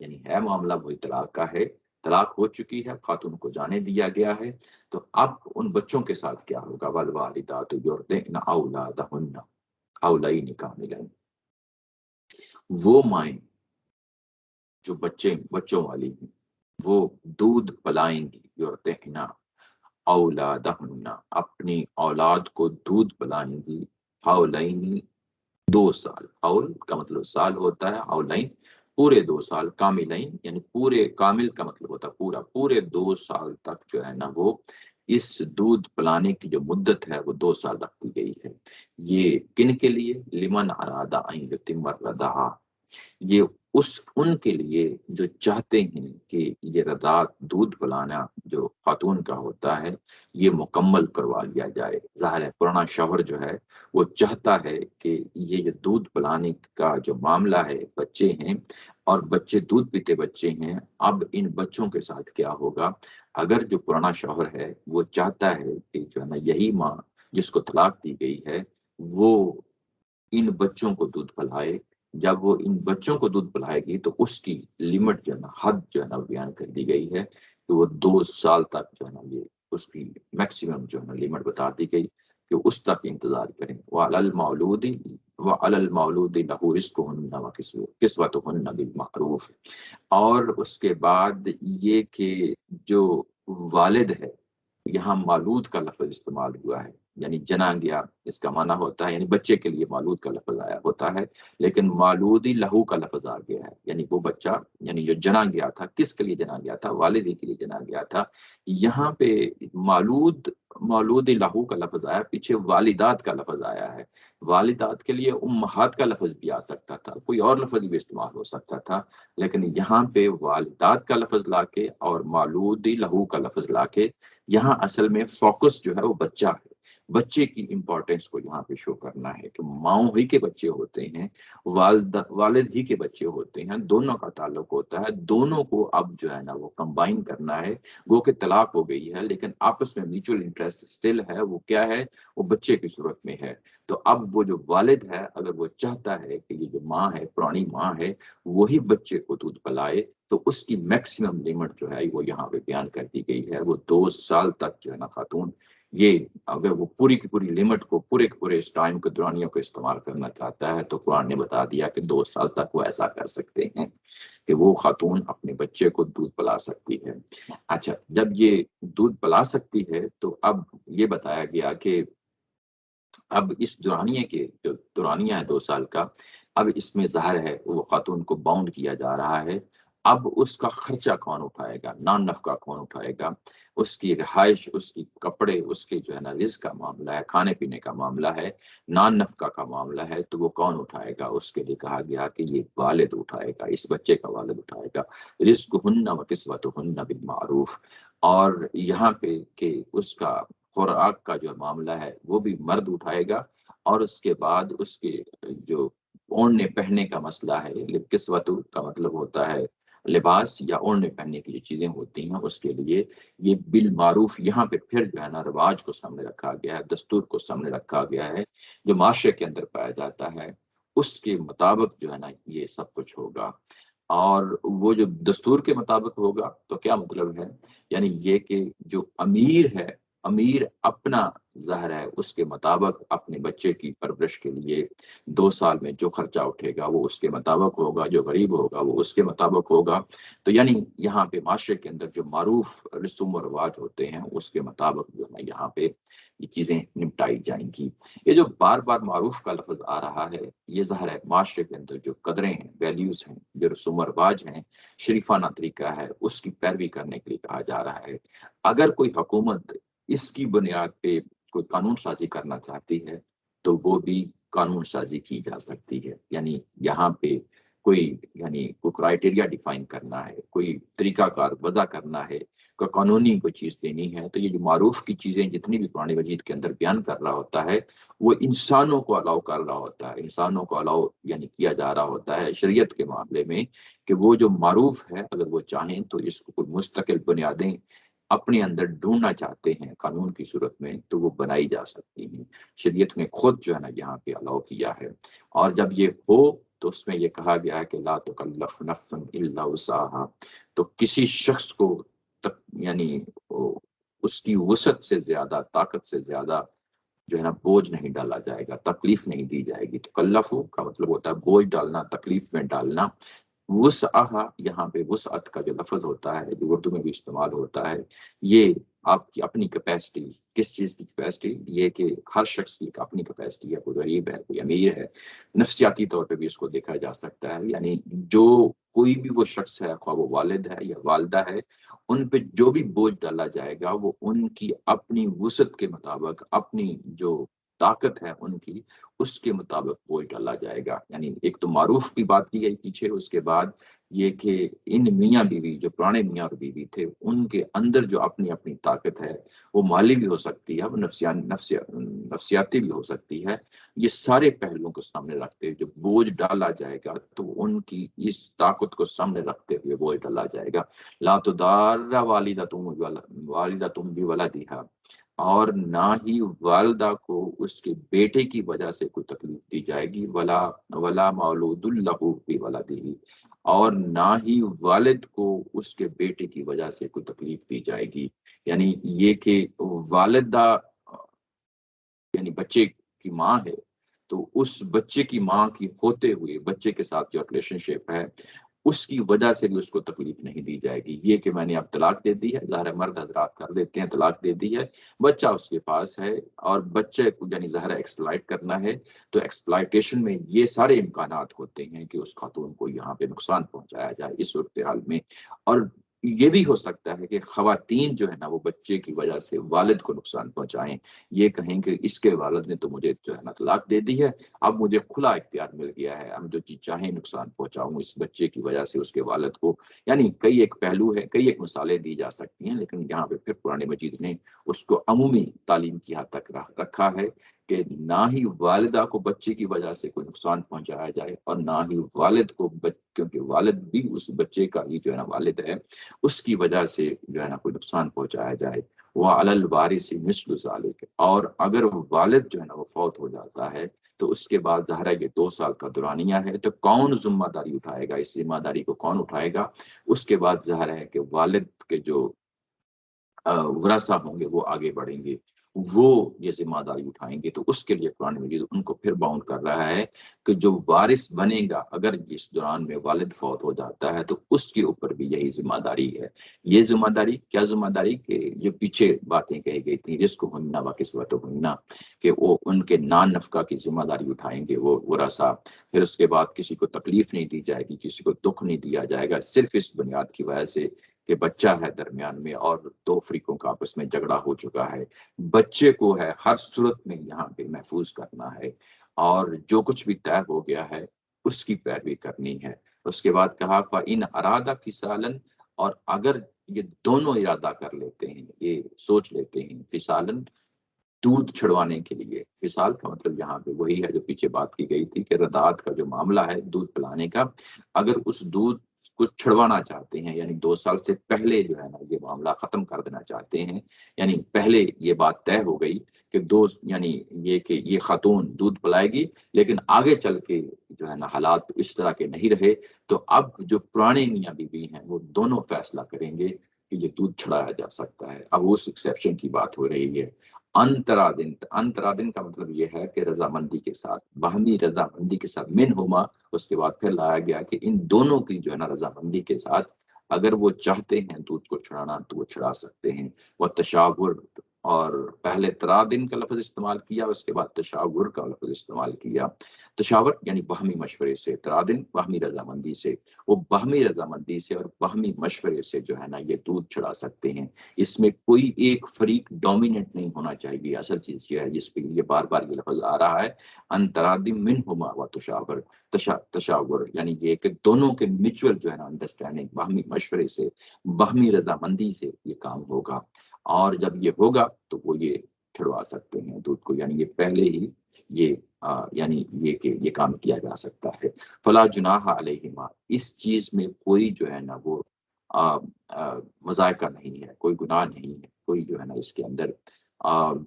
یعنی ہے معاملہ وہی طلاق کا ہے، طلاق ہو چکی ہے، خاتون کو جانے دیا گیا ہے، تو اب ان بچوں کے ساتھ کیا ہوگا؟ والوالدات یرضعن اولادہن حولین کاملین، وہ مائیں جو بچوں والی ہیں وہ دودھ پلائیں گی، یرضعن اولادہن، اپنی اولاد کو دودھ پلائیں گی، حولین، 2 سال، حول کا مطلب سال ہوتا ہے، حولین پورے 2 سال، کاملین یعنی پورے، کامل کا مطلب ہوتا ہے پورا، پورے 2 سال تک جو ہے نا وہ اس دودھ پلانے کی جو مدت ہے وہ 2 سال رکھ دی گئی ہے۔ یہ کن کے لیے؟ لمن ارادہ ان یتم الرضاعہ، یہ ان کے لیے جو چاہتے ہیں کہ یہ رضاعت، دودھ پلانا جو خاتون کا ہوتا ہے یہ مکمل کروا لیا جائے۔ ظاہر ہے پرانا شوہر جو ہے وہ چاہتا ہے کہ یہ جو دودھ پلانے کا جو معاملہ ہے، بچے ہیں اور بچے دودھ پیتے بچے ہیں، اب ان بچوں کے ساتھ کیا ہوگا؟ اگر جو پرانا شوہر ہے وہ چاہتا ہے کہ جو ہے نا یہی ماں جس کو طلاق دی گئی ہے وہ ان بچوں کو دودھ پلائے، جب وہ ان بچوں کو دودھ پلائے گی تو اس کی لمٹ جو ہے نا، حد جو ہے نا بیان کر دی گئی ہے کہ وہ 2 سال تک جو ہے نا یہ اس کی میکسیمم جو ہے نا لمٹ بتا دی گئی کہ اس تک انتظار کریں۔ وَعَلَى الْمَوْلُودِ لَهُ رِزْقُهُنَّ وَكِسْوَتُهُنَّ بِالْمَعْرُوفِ، اور اس کے بعد یہ کہ جو والد ہے، یہاں مولود کا لفظ استعمال ہوا ہے، یعنی جنا گیا، اس کا معنی ہوتا ہے یعنی بچے کے لیے مولود کا لفظ آیا ہوتا ہے، لیکن مولودی لہو کا لفظ آ گیا ہے، یعنی وہ بچہ، یعنی جو جنا گیا تھا، کس کے لیے جنا گیا تھا؟ والدی کے لیے جنا گیا تھا۔ یہاں پہ مولود لہو کا لفظ آیا، پیچھے والدات کا لفظ آیا ہے۔ والدات کے لیے امہات کا لفظ بھی آ سکتا تھا، کوئی اور لفظ بھی استعمال ہو سکتا تھا، لیکن یہاں پہ والدات کا لفظ لا کے اور مولود لہو کا لفظ لا کے یہاں اصل میں فوکس جو ہے وہ بچہ ہے، بچے کی امپورٹنس کو یہاں پہ شو کرنا ہے کہ ماؤں ہی کے بچے ہوتے ہیں، والد ہی کے بچے ہوتے ہیں، دونوں کا تعلق ہوتا ہے، دونوں کو اب جو ہے نا وہ کمبائن کرنا ہے۔ گو کہ طلاق ہو گئی ہے لیکن آپس میں میوچل انٹرسٹ سٹل ہے، وہ کیا ہے؟ وہ بچے کی صورت میں ہے۔ تو اب وہ جو والد ہے اگر وہ چاہتا ہے کہ یہ جو ماں ہے، پرانی ماں ہے، وہی بچے کو دودھ پلائے، تو اس کی میکسیمم لمٹ جو ہے وہ یہاں پہ بیان کر دی گئی ہے، وہ 2 سال تک جو ہے نا خاتون، یہ اگر وہ پوری کی پوری لمٹ کو، پورے کے پورے اس ٹائم کے دورانیوں کو استعمال کرنا چاہتا ہے تو قرآن نے بتا دیا کہ 2 سال تک وہ ایسا کر سکتے ہیں کہ وہ خاتون اپنے بچے کو دودھ پلا سکتی ہے۔ اچھا، جب یہ دودھ پلا سکتی ہے تو اب یہ بتایا گیا کہ اب اس دورانیے کے جو دورانیہ ہے 2 سال کا، اب اس میں ظاہر ہے وہ خاتون کو باؤنڈ کیا جا رہا ہے۔ اب اس کا خرچہ کون اٹھائے گا؟ نان نفقہ کون اٹھائے گا؟ اس کی رہائش، اس کی کپڑے، اس کے جو ہے نا رزق کا معاملہ ہے، کھانے پینے کا معاملہ ہے، نان نفقہ کا معاملہ ہے، تو وہ کون اٹھائے گا؟ اس کے لیے کہا گیا کہ یہ والد اٹھائے گا، اس بچے کا والد اٹھائے گا۔ رزق ہن و کسوت ہن بالمعروف، اور یہاں پہ کہ اس کا خوراک کا جو معاملہ ہے وہ بھی مرد اٹھائے گا، اور اس کے بعد اس کے جو اوڑھنے پہننے کا مسئلہ ہے، کسوت کا مطلب ہوتا ہے لباس یا اوڑھنے پہننے کی جو چیزیں ہوتی ہیں اس کے لیے یہ بالمعروف یہاں پہ پھر جو ہے نا رواج کو سامنے رکھا گیا ہے، دستور کو سامنے رکھا گیا ہے، جو معاشرے کے اندر پایا جاتا ہے اس کے مطابق جو ہے نا یہ سب کچھ ہوگا۔ اور وہ جو دستور کے مطابق ہوگا تو کیا مطلب ہے، یعنی یہ کہ جو امیر ہے، امیر اپنا ظاہر ہے اس کے مطابق اپنے بچے کی پرورش کے لیے 2 سال میں جو خرچہ اٹھے گا وہ اس کے مطابق ہوگا، جو غریب ہوگا وہ اس کے مطابق ہوگا۔ تو یعنی یہاں پہ معاشرے کے اندر جو معروف رسوم و رواج ہوتے ہیں اس کے مطابق جو ہے یہاں پہ یہ چیزیں نمٹائی جائیں گی۔ یہ جو بار بار معروف کا لفظ آ رہا ہے یہ ظاہر ہے معاشرے کے اندر جو قدریں ہیں، ویلیوز ہیں، جو رسوم و رواج ہیں، شریفانہ طریقہ ہے، اس کی پیروی کرنے کے لیے کہا جا رہا ہے۔ اگر کوئی حکومت اس کی بنیاد پہ کوئی قانون سازی کرنا چاہتی ہے تو وہ بھی قانون سازی کی جا سکتی ہے، یعنی یہاں پہ کوئی کرائٹیریا ڈیفائن کرنا ہے، کوئی طریقہ کار وضع کرنا ہے، کوئی قانونی کوئی چیز دینی ہے، تو یہ جو معروف کی چیزیں جتنی بھی قرآن مجید کے اندر بیان کر رہا ہوتا ہے وہ انسانوں کو الاؤ کر رہا ہوتا ہے، انسانوں کو الاؤ یعنی کیا جا رہا ہوتا ہے شریعت کے معاملے میں کہ وہ جو معروف ہے اگر وہ چاہیں تو اس کو کوئی مستقل بنیادیں اپنے اندر ڈھونڈنا چاہتے ہیں قانون کی صورت میں تو وہ بنائی جا سکتی ہیں۔ شریعت نے خود جو ہے نا یہاں پہ الاؤ کیا ہے، اور جب یہ ہو تو اس میں یہ کہا گیا ہے کہ لا تکلف نفس الا وسعها، تو کسی شخص کو یعنی اس کی وسعت سے زیادہ، طاقت سے زیادہ جو ہے نا بوجھ نہیں ڈالا جائے گا، تکلیف نہیں دی جائے گی۔ تکلف کا مطلب ہوتا ہے بوجھ ڈالنا، تکلیف میں ڈالنا۔ وسعہ یہاں پہ وسعت کا جو لفظ ہوتا ہے جو اردو میں بھی استعمال ہوتا ہے، یہ آپ کی اپنی کیپیسٹی، کس چیز کی کیپیسٹی، یہ کہ ہر شخص کی اپنی کیپیسٹی ہے، کوئی غریب ہے، کوئی امیر ہے، نفسیاتی طور پہ بھی اس کو دیکھا جا سکتا ہے، یعنی جو کوئی بھی وہ شخص ہے، خواہ وہ والد ہے یا والدہ ہے، ان پہ جو بھی بوجھ ڈالا جائے گا وہ ان کی اپنی وسعت کے مطابق، اپنی جو طاقت ہے ان کی اس کے مطابق بوجھ ڈالا جائے گا۔ یعنی ایک تو معروف کی بات کی گئی پیچھے، اس کے بعد یہ کہ ان میاں بیوی جو پرانے میاں اور بیوی تھے ان کے اندر جو اپنی اپنی طاقت ہے وہ مالی بھی ہو سکتی ہے، وہ نفسیاتی بھی ہو سکتی ہے، یہ سارے پہلوؤں کو سامنے رکھتے ہوئے جو بوجھ ڈالا جائے گا تو ان کی اس طاقت کو سامنے رکھتے ہوئے بوجھ ڈالا جائے گا۔ لا تدار والدتم بولدہا، اور نہ ہی والدہ کو اس کے بیٹے کی وجہ سے کوئی تکلیف دی جائے گی، ولا مولود لہ بولدہ، اور نہ ہی والد کو اس کے بیٹے کی وجہ سے کوئی تکلیف دی جائے گی۔ یعنی یہ کہ والدہ یعنی بچے کی ماں ہے تو اس بچے کی ماں کی ہوتے ہوئے بچے کے ساتھ جو ریلیشن شپ ہے اس کی وجہ سے بھی اس کو تکلیف نہیں دی جائے گی۔ یہ کہ میں نے اب طلاق دے دی ہے، ظاہر مرد حضرات کر دیتے ہیں، طلاق دے دی ہے، بچہ اس کے پاس ہے اور بچے کو یعنی ظاہر ایکسپلائٹ کرنا ہے، تو ایکسپلائٹیشن میں یہ سارے امکانات ہوتے ہیں کہ اس خاتون کو یہاں پہ نقصان پہنچایا جائے اس صورتحال میں۔ اور یہ بھی ہو سکتا ہے کہ خواتین جو ہے نا وہ بچے کی وجہ سے والد کو نقصان پہنچائیں، یہ کہیں کہ اس کے والد نے تو مجھے جو ہے نا طلاق دے دی ہے، اب مجھے کھلا اختیار مل گیا ہے، اب جو چیز چاہیں نقصان پہنچاؤں اس بچے کی وجہ سے اس کے والد کو۔ یعنی کئی ایک پہلو ہے، کئی ایک مثالیں دی جا سکتی ہیں، لیکن یہاں پہ پھر قرآن مجید نے اس کو عمومی تعلیم کی حد تک رکھا ہے کہ نہ ہی والدہ کو بچے کی وجہ سے کوئی نقصان پہنچایا جائے اور نہ ہی والد کو کیونکہ والد بھی اس بچے کا ہی جو ہے نا والد ہے، اس کی وجہ سے جو ہے نا کوئی نقصان پہنچایا جائے۔ وَعَلَى الْوَارِثِ مِثْلُ ذَلِكَ، اور اگر والد جو ہے نا وہ فوت ہو جاتا ہے تو اس کے بعد ظاہر ہے یہ 2 سال کا دورانیہ ہے، تو کون ذمہ داری اٹھائے گا، اس ذمہ داری کو کون اٹھائے گا؟ اس کے بعد ظاہر ہے کہ والد کے جو ورثہ ہوں گے وہ آگے بڑھیں گے، وہ یہ ذمہ داری اٹھائیں گے، تو اس کے لیے قرآن مجید ان کو پھر باؤنڈ کر رہا ہے کہ جو وارث بنے گا اگر اس دوران میں والد فوت ہو جاتا ہے تو اس کے اوپر بھی یہی ذمہ داری ہے۔ یہ ذمہ داری کیا ذمہ داری کہ جو پیچھے باتیں کہی گئی تھیں، رزق ہننا و کسوت ہننا، کہ وہ ان کے نان نفقہ کی ذمہ داری اٹھائیں گے وہ ورثہ، پھر اس کے بعد کسی کو تکلیف نہیں دی جائے گی، کسی کو دکھ نہیں دیا جائے گا، صرف اس بنیاد کی وجہ سے کہ بچہ ہے درمیان میں اور 2 فریقوں کا آپس میں جھگڑا ہو چکا ہے، بچے کو ہے ہر صورت میں یہاں پہ محفوظ کرنا ہے، اور جو کچھ بھی طے ہو گیا ہے اس کی پیروی کرنی ہے۔ اس کے بعد کہا فَإِنْ أَرَادَ فِصَالًا، اور اگر یہ دونوں ارادہ کر لیتے ہیں، یہ سوچ لیتے ہیں، فصالن دودھ چھڑوانے کے لیے، فصال کا مطلب یہاں پہ وہی ہے جو پیچھے بات کی گئی تھی کہ رضاعت کا جو معاملہ ہے دودھ پلانے کا، اگر اس دودھ کو چھڑوانا چاہتے ہیں، یعنی 2 سال سے پہلے جو ہے نا یہ معاملہ ختم کر دینا چاہتے ہیں، یعنی پہلے یہ بات طے ہو گئی کہ یعنی یہ کہ یہ خاتون دودھ پلائے گی، لیکن آگے چل کے جو ہے نا حالات اس طرح کے نہیں رہے، تو اب جو پرانے میاں بیوی ہیں وہ دونوں فیصلہ کریں گے کہ یہ دودھ چھڑایا جا سکتا ہے۔ اب اس ایکسیپشن کی بات ہو رہی ہے۔ انترادن کا مطلب یہ ہے کہ رضامندی کے ساتھ، باہمی رضامندی کے ساتھ، من ہوما، اس کے بعد پھر لایا گیا کہ ان دونوں کی جو ہے نا رضامندی کے ساتھ اگر وہ چاہتے ہیں دودھ کو چھڑانا تو وہ چھڑا سکتے ہیں۔ وہ تشاور، اور پہلے ترادن کا لفظ استعمال کیا، اس کے بعد تشاور کا لفظ استعمال کیا۔ تشاور یعنی باہمی مشورے سے، ترادن باہمی رضامندی سے، وہ باہمی رضامندی سے اور باہمی مشورے سے جو ہے نا یہ دودھ چھڑا سکتے ہیں۔ اس میں کوئی ایک فریق ڈومیننٹ نہیں ہونا چاہیے۔ اصل چیز یہ ہے جس پہ یہ بار بار یہ لفظ آ رہا ہے، انترادم منہما و تشاور، تشاور یعنی یہ کہ دونوں کے میچول جو ہے نا انڈرسٹینڈنگ، باہمی مشورے سے، باہمی رضامندی سے یہ کام ہوگا، اور جب یہ ہوگا تو وہ یہ چھڑوا سکتے ہیں دودھ کو، یعنی یہ پہلے ہی یہ یعنی یہ کہ یہ کام کیا جا سکتا ہے۔ فلا جناح علیہما، اس چیز میں کوئی جو ہے نا وہ مذائقہ نہیں ہے، کوئی گناہ نہیں ہے، کوئی جو ہے نا اس کے اندر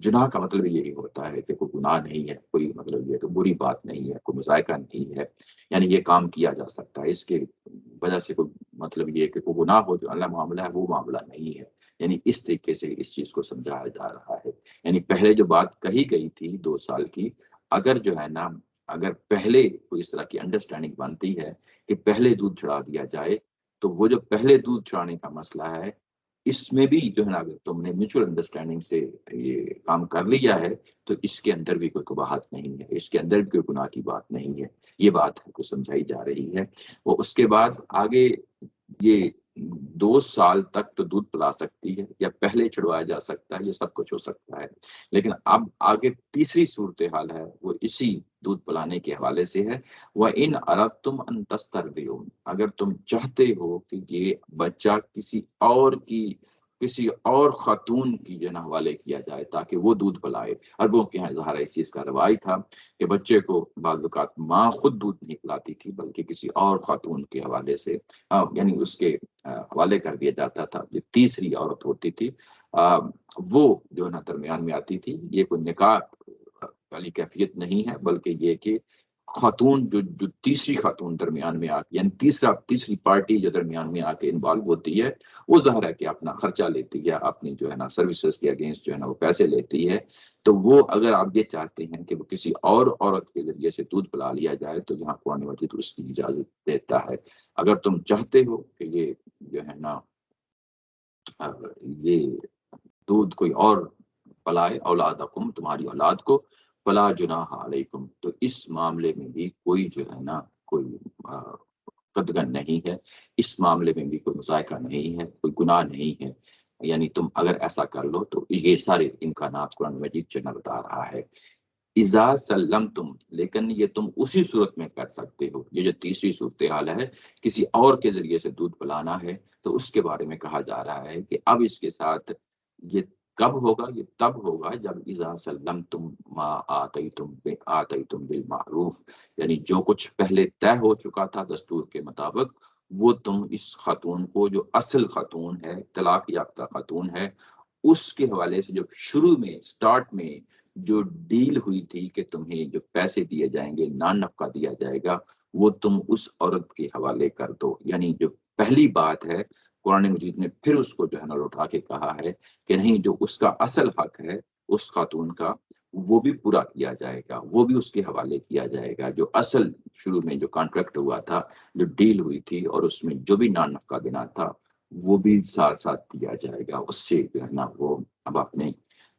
جناح کا مطلب یہی ہوتا ہے کہ کوئی گناہ نہیں ہے، کوئی مطلب یہ کہ بری بات نہیں ہے، کوئی مذائقہ نہیں ہے، یعنی یہ کام کیا جا سکتا ہے، اس کے وجہ سے کوئی مطلب یہ کہ کوئی گناہ ہو جو اللہ معاملہ ہے وہ معاملہ نہیں ہے، یعنی اس طریقے سے اس چیز کو سمجھایا جا رہا ہے۔ یعنی پہلے جو بات کہی گئی تھی 2 سال کی، اگر جو ہے نا اگر پہلے کوئی اس طرح کی انڈرسٹینڈنگ بنتی ہے کہ پہلے دودھ چڑھا دیا جائے، تو وہ جو پہلے دودھ چڑھانے کا مسئلہ ہے، اس میں بھی جو ہے نا اگر تم نے میوچل انڈرسٹینڈنگ سے یہ کام کر لیا ہے تو اس کے اندر بھی کوئی قباحت نہیں ہے، اس کے اندر بھی کوئی گناہ کی بات نہیں ہے، یہ بات کو سمجھائی جا رہی ہے۔ وہ اس کے بعد آگے یہ 2 سال تک تو دودھ پلا سکتی ہے یا پہلے چھڑوایا جا سکتا ہے، یہ سب کچھ ہو سکتا ہے، لیکن اب آگے تیسری صورتحال ہے وہ اسی دودھ پلانے کے حوالے سے ہے۔ وَإِنْ أَرَدْتُمْ أَنْ تَسْتَرْضِعُوا، اگر تم چاہتے ہو کہ یہ بچہ کسی اور خاتون کی جو ہے حوالے کیا جائے تاکہ وہ دودھ پلائے۔ عربوں کے یہاں اظہار اس چیز کا روایت تھا کہ بچے کو بعض اوقات ماں خود دودھ نہیں پلاتی تھی بلکہ کسی اور خاتون کے حوالے سے یعنی اس کے حوالے کر دیا جاتا تھا، جو تیسری عورت ہوتی تھی وہ جو ہے نا درمیان میں آتی تھی۔ یہ کوئی نکاح والی کیفیت نہیں ہے، بلکہ یہ کہ خاتون جو تیسری خاتون درمیان میں آ کے، یعنی تیسری پارٹی جو درمیان میں آ کے انوالو ہوتی ہے، وہ ظاہر ہے کہ اپنا خرچہ لیتی ہے، اپنی جو ہے نا سروسز کے اگینسٹ جو ہے نا وہ پیسے لیتی ہے۔ تو وہ اگر آپ یہ چاہتے ہیں کہ وہ کسی اور عورت کے ذریعے سے دودھ پلا لیا جائے تو یہاں قرآن مجید اس کی اجازت دیتا ہے۔ اگر تم چاہتے ہو کہ یہ جو ہے نا یہ دودھ کوئی اور پلائے، اولادکم، تمہاری اولاد کو، فلا جناح علیکم، تو اس معاملے میں بھی کوئی جو ہے نا کوئی قدغن نہیں ہے، اس معاملے میں بھی کوئی مذائقہ نہیں ہے، کوئی گناہ نہیں ہے، یعنی تم اگر ایسا کر لو تو یہ سارے امکانات قرآن مجید جو بتا رہا ہے۔ اذا سلمتم، لیکن یہ تم اسی صورت میں کر سکتے ہو، یہ جو تیسری صورتحال ہے کسی اور کے ذریعے سے دودھ پلانا ہے، تو اس کے بارے میں کہا جا رہا ہے کہ اب اس کے ساتھ یہ کب ہوگا؟ یہ تب ہوگا جب اذا سلمتم ما آتیتم بالمعروف، یعنی جو کچھ پہلے طے ہو چکا تھا دستور کے مطابق، وہ تم اس خاتون کو، جو اصل خاتون ہے، طلاق یافتہ خاتون ہے، اس کے حوالے سے جو شروع میں سٹارٹ میں جو ڈیل ہوئی تھی کہ تمہیں جو پیسے دیے جائیں گے، نان نفقہ دیا جائے گا، وہ تم اس عورت کے حوالے کر دو۔ یعنی جو پہلی بات ہے، قرآن مجید نے پھر اس کو جو ہے نا لوٹا کے کہا ہے کہ نہیں، جو اس کا اصل حق ہے اس خاتون کا، وہ بھی پورا کیا جائے گا، وہ بھی اس کے حوالے کیا جائے گا۔ جو اصل شروع میں جو کانٹریکٹ ہوا تھا، جو ڈیل ہوئی تھی، اور اس میں جو بھی نان نفقہ دینا تھا وہ بھی ساتھ ساتھ دیا جائے گا۔ اس سے جو ہے نا وہ اب اپنے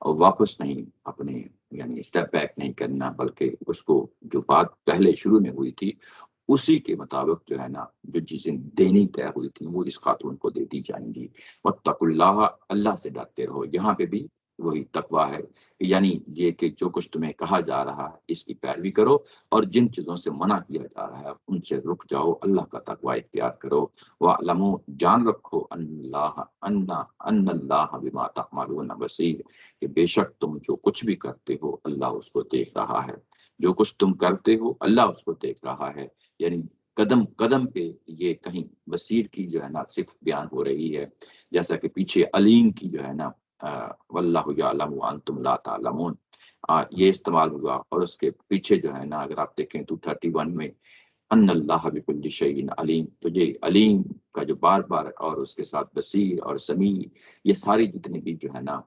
واپس نہیں، اپنے یعنی اسٹیپ بیک نہیں کرنا، بلکہ اس کو جو بات پہلے شروع میں ہوئی تھی اسی کے مطابق جو ہے نا جو چیزیں دینی طے ہوئی تھی وہ اس خاتون کو دے دی جائیں گی۔ واتقوا اللہ، اللہ سے ڈرتے رہو۔ یہاں پہ بھی وہی تقویٰ ہے، یعنی یہ کہ جو کچھ تمہیں کہا جا رہا ہے اس کی پیروی کرو، اور جن چیزوں سے منع کیا جا رہا ہے ان سے رک جاؤ، اللہ کا تقویٰ اختیار کرو۔ وَاعْلَمُوا، جان رکھو، ان اللہ بما تعملون بصیر، کہ بے شک تم جو کچھ بھی کرتے ہو اللہ اس کو دیکھ رہا ہے۔ جو کچھ تم کرتے ہو اللہ اس کو دیکھ رہا ہے، یعنی قدم قدم پہ یہ کہیں بصیر کی جو ہے نا صفت بیان ہو رہی ہے، جیسا کہ پیچھے علیم کی جو ہے نا واللہ یعلم وانتم لا تعلمون یہ استعمال ہوا، اور اس کے پیچھے جو ہے نا اگر آپ دیکھیں 231 میں ان اللہ بکل شیء علیم، تو یہ علیم کا جو بار بار اور اس کے ساتھ بصیر اور سمیع، یہ ساری جتنی بھی جو ہے نا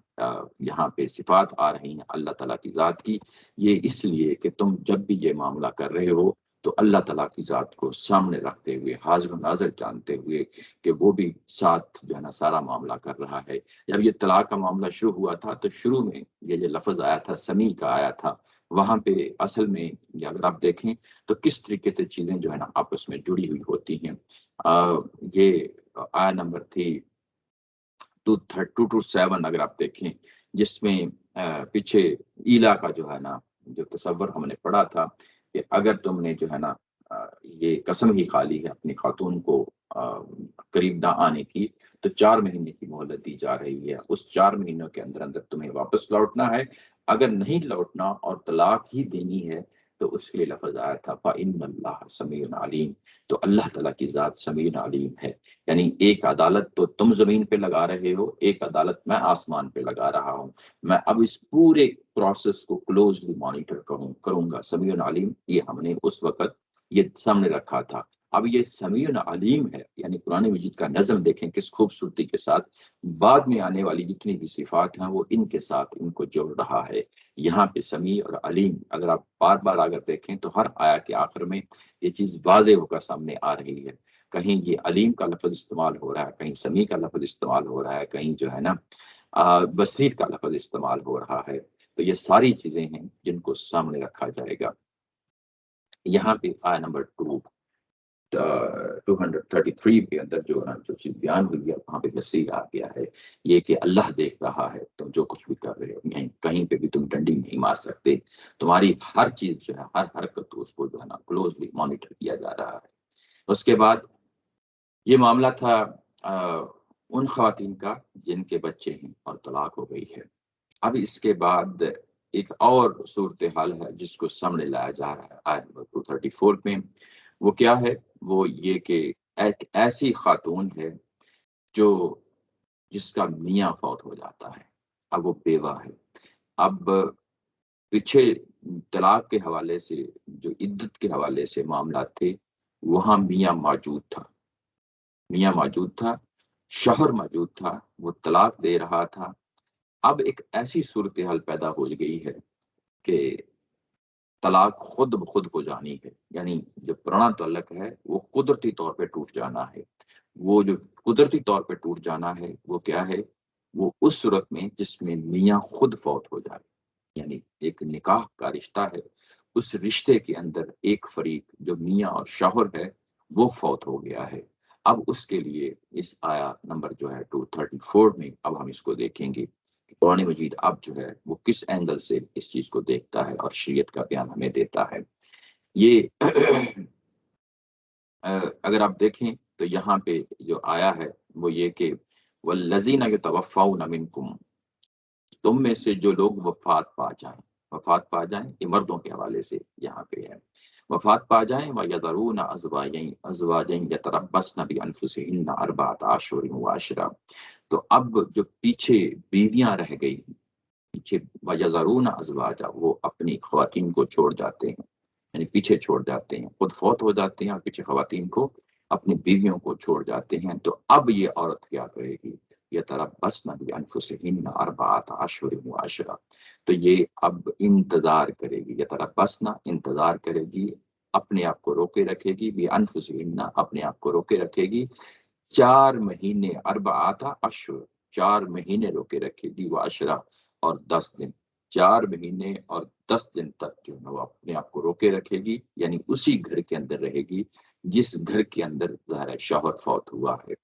یہاں پہ صفات آ رہی ہیں اللہ تعالیٰ کی ذات کی، یہ اس لیے کہ تم جب بھی یہ معاملہ کر رہے ہو تو اللہ تعالیٰ کی ذات کو سامنے رکھتے ہوئے، حاضر و ناظر جانتے ہوئے کہ وہ بھی ساتھ جو ہے نا سارا معاملہ کر رہا ہے۔ جب یہ طلاق کا معاملہ شروع ہوا تھا تو شروع میں یہ جو لفظ آیا تھا سمیع کا آیا تھا، وہاں پہ اصل میں یہ اگر آپ دیکھیں تو کس طریقے سے چیزیں جو ہے نا آپس میں جڑی ہوئی ہوتی ہیں۔ یہ آیا نمبر تھی 227 اگر آپ دیکھیں، جس میں پیچھے ایلا کا جو ہے نا جو تصور ہم نے پڑھا تھا کہ اگر تم نے جو ہے نا یہ قسم ہی کھا لی ہے اپنی خاتون کو قریب نہ آنے کی، تو 4 مہینے کی مہلت دی جا رہی ہے، اس 4 مہینوں کے اندر اندر تمہیں واپس لوٹنا ہے۔ اگر نہیں لوٹنا اور طلاق ہی دینی ہے تو اس کے لیے لفظ آیا تھا فَإِنَّ اللَّهَ سَمِيعٌ عَلِيمٌ، تو اللہ تعالیٰ کی ذات سمیع علیم ہے۔ یعنی ایک عدالت تو تم زمین پہ لگا رہے ہو، ایک عدالت میں آسمان پہ لگا رہا ہوں، میں اب اس پورے پروسیس کو کلوزلی مانیٹر کروں گا۔ سمیع علیم یہ ہم نے اس وقت یہ سامنے رکھا تھا۔ اب یہ سمیع علیم ہے، یعنی قرآن مجید کا نظم دیکھیں کس خوبصورتی کے ساتھ بعد میں آنے والی جتنی بھی صفات ہیں وہ ان کے ساتھ ان کو جوڑ رہا ہے۔ یہاں پہ سمیع اور علیم اگر آپ بار بار اگر دیکھیں تو ہر آیا کے آخر میں یہ چیز واضح ہو کر سامنے آ رہی ہے، کہیں یہ علیم کا لفظ استعمال ہو رہا ہے، کہیں سمیع کا لفظ استعمال ہو رہا ہے، کہیں جو ہے نا بصیر کا لفظ استعمال ہو رہا ہے۔ تو یہ ساری چیزیں ہیں جن کو سامنے رکھا جائے گا۔ یہاں پہ آیا نمبر 233 کے اندر جو چیز بیان ہوئی ہے وہاں پہ بصیر آ گیا ہے، یہ کہ اللہ دیکھ رہا ہے تم جو کچھ بھی کر رہے ہو، یہیں کہیں پہ بھی تم ڈنڈی نہیں مار سکتے، تمہاری ہر چیز جو ہے ہر حرکت اس کو جو ہے نا کلوزلی مانیٹر کیا جا رہا ہے۔ اس کے بعد یہ معاملہ تھا ان خواتین کا جن کے بچے ہیں اور طلاق ہو گئی ہے۔ اب اس کے بعد ایک اور صورتحال ہے جس کو سامنے لایا جا رہا ہے آیت نمبر 234 میں، وہ کیا ہے؟ وہ یہ کہ ایک ایسی خاتون ہے جو جس کا میاں فوت ہو جاتا ہے، اب وہ بیوہ ہے۔ اب پیچھے طلاق کے حوالے سے جو عدت کے حوالے سے معاملات تھے وہاں میاں موجود تھا، میاں موجود تھا، شوہر موجود تھا، وہ طلاق دے رہا تھا۔ اب ایک ایسی صورتحال پیدا ہو گئی ہے کہ طلاق خود بخود ہو جانی ہے، یعنی جو پرانا تعلق ہے وہ قدرتی طور پہ ٹوٹ جانا ہے۔ وہ جو قدرتی طور پہ ٹوٹ جانا ہے وہ کیا ہے؟ وہ اس صورت میں جس میں میاں خود فوت ہو جائے، یعنی ایک نکاح کا رشتہ ہے، اس رشتے کے اندر ایک فریق جو میاں اور شوہر ہے وہ فوت ہو گیا ہے۔ اب اس کے لیے اس آیا نمبر جو ہے 234 میں اب ہم اس کو دیکھیں گے کہ قرآن مجید اب جو ہے وہ کس اینگل سے اس چیز کو دیکھتا ہے اور شریعت کا بیان ہمیں دیتا ہے۔ یہ اگر آپ دیکھیں تو یہاں پہ جو آیا ہے وہ یہ کہ والذین یتوفون منکم، تم میں سے جو لوگ وفات پا جائیں، وفات پا جائیں یہ مردوں کے حوالے سے یہاں پہ ہے، وفات پا جائیں وَيَذَرُونَ أَزْوَاجًا يَتَرَبَّصْنَ بِأَنفُسِهِنَّ أَرْبَعَةَ أَشْهُرٍ وَعَشْرًا، تو اب جو پیچھے بیویاں رہ گئی، پیچھے وَيَذَرُونَ أَزْوَاجًا وہ اپنی خواتین کو چھوڑ جاتے ہیں، یعنی پیچھے چھوڑ جاتے ہیں، خود فوت ہو جاتے ہیں اور پیچھے خواتین کو اپنی بیویوں کو چھوڑ جاتے ہیں، تو اب یہ عورت کیا کرے گی؟ یتربصن بانفسہن اربعۃ اشہر وعشرا، تو یہ اب انتظار کرے گی، یتربصن انتظار کرے گی، اپنے آپ کو روکے رکھے گی، بانفسہن اپنے آپ کو روکے رکھے گی 4 مہینے، اربعۃ اشہر 4 مہینے روکے رکھے گی، وعشرا اور 10 دن، 4 مہینے اور 10 دن تک جو ہے وہ اپنے آپ کو روکے رکھے گی، یعنی اسی گھر کے اندر رہے گی جس گھر کے اندر ظاہر شوہر فوت ہوا ہے،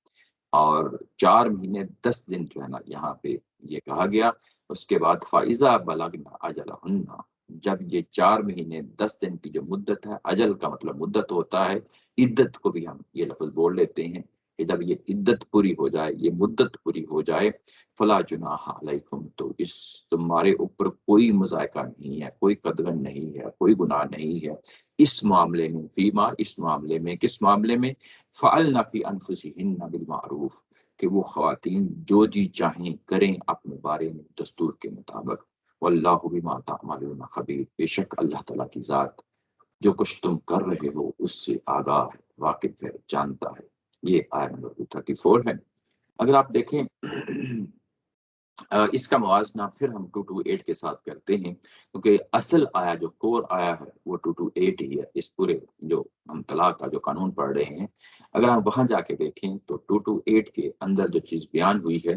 اور 4 مہینے 10 دن جو ہے نا یہاں پہ یہ کہا گیا۔ اس کے بعد فَإِذَا بَلَغْنَ أَجَلَهُنَّ، جب یہ 4 مہینے 10 دن کی جو مدت ہے، اجل کا مطلب مدت ہوتا ہے، عدت کو بھی ہم یہ لفظ بول لیتے ہیں کہ جب یہ عدت پوری ہو جائے، یہ مدت پوری ہو جائے، فلا جناح علیکم، تو اس تمہارے اوپر کوئی مذائقہ نہیں ہے، کوئی قدغن نہیں ہے، کوئی گناہ نہیں ہے اس معاملے میں، فیما اس معاملے میں، کس معاملے میں؟ فعلن فی انفسہن بالمعروف، کہ وہ خواتین جو جی چاہیں کریں اپنے بارے میں دستور کے مطابق، واللہ بما تعملون خبیر، بے شک اللہ تعالیٰ کی ذات جو کچھ تم کر رہے ہو اس سے آگاہ ہے، واقف ہے، جانتا ہے۔ یہ آیت نمبر 234 ہے۔ اگر آپ دیکھیں اس کا موازنہ پھر ہم 228 کے ساتھ کرتے ہیں، کیونکہ اصل آیا جو کور آیا ہے وہ 228 ہی ہے۔ اس پورے جو ہم طلاق کا جو قانون پڑھ رہے ہیں، اگر ہم وہاں جا کے دیکھیں تو 228 کے اندر جو چیز بیان ہوئی ہے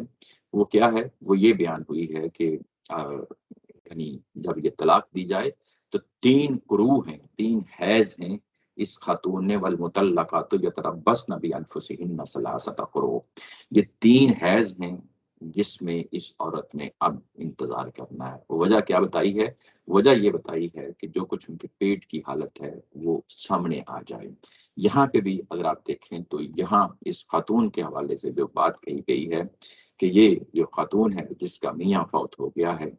وہ کیا ہے؟ وہ یہ بیان ہوئی ہے کہ یعنی جب یہ طلاق دی جائے تو 3 قروء ہیں، 3 حیض ہیں اس خاتون نے، والمطلقات یتربصن بانفسہن ثلاثۃ قروء، یہ 3 حیض ہیں جس میں اس عورت نے اب انتظار کرنا ہے۔ وجہ کیا بتائی ہے؟ وجہ یہ بتائی ہے کہ جو کچھ ان کے پیٹ کی حالت ہے وہ سامنے آ جائے۔ یہاں پہ بھی اگر آپ دیکھیں تو یہاں اس خاتون کے حوالے سے جو بات کہی گئی ہے کہ یہ جو خاتون ہے جس کا میاں فوت ہو گیا ہے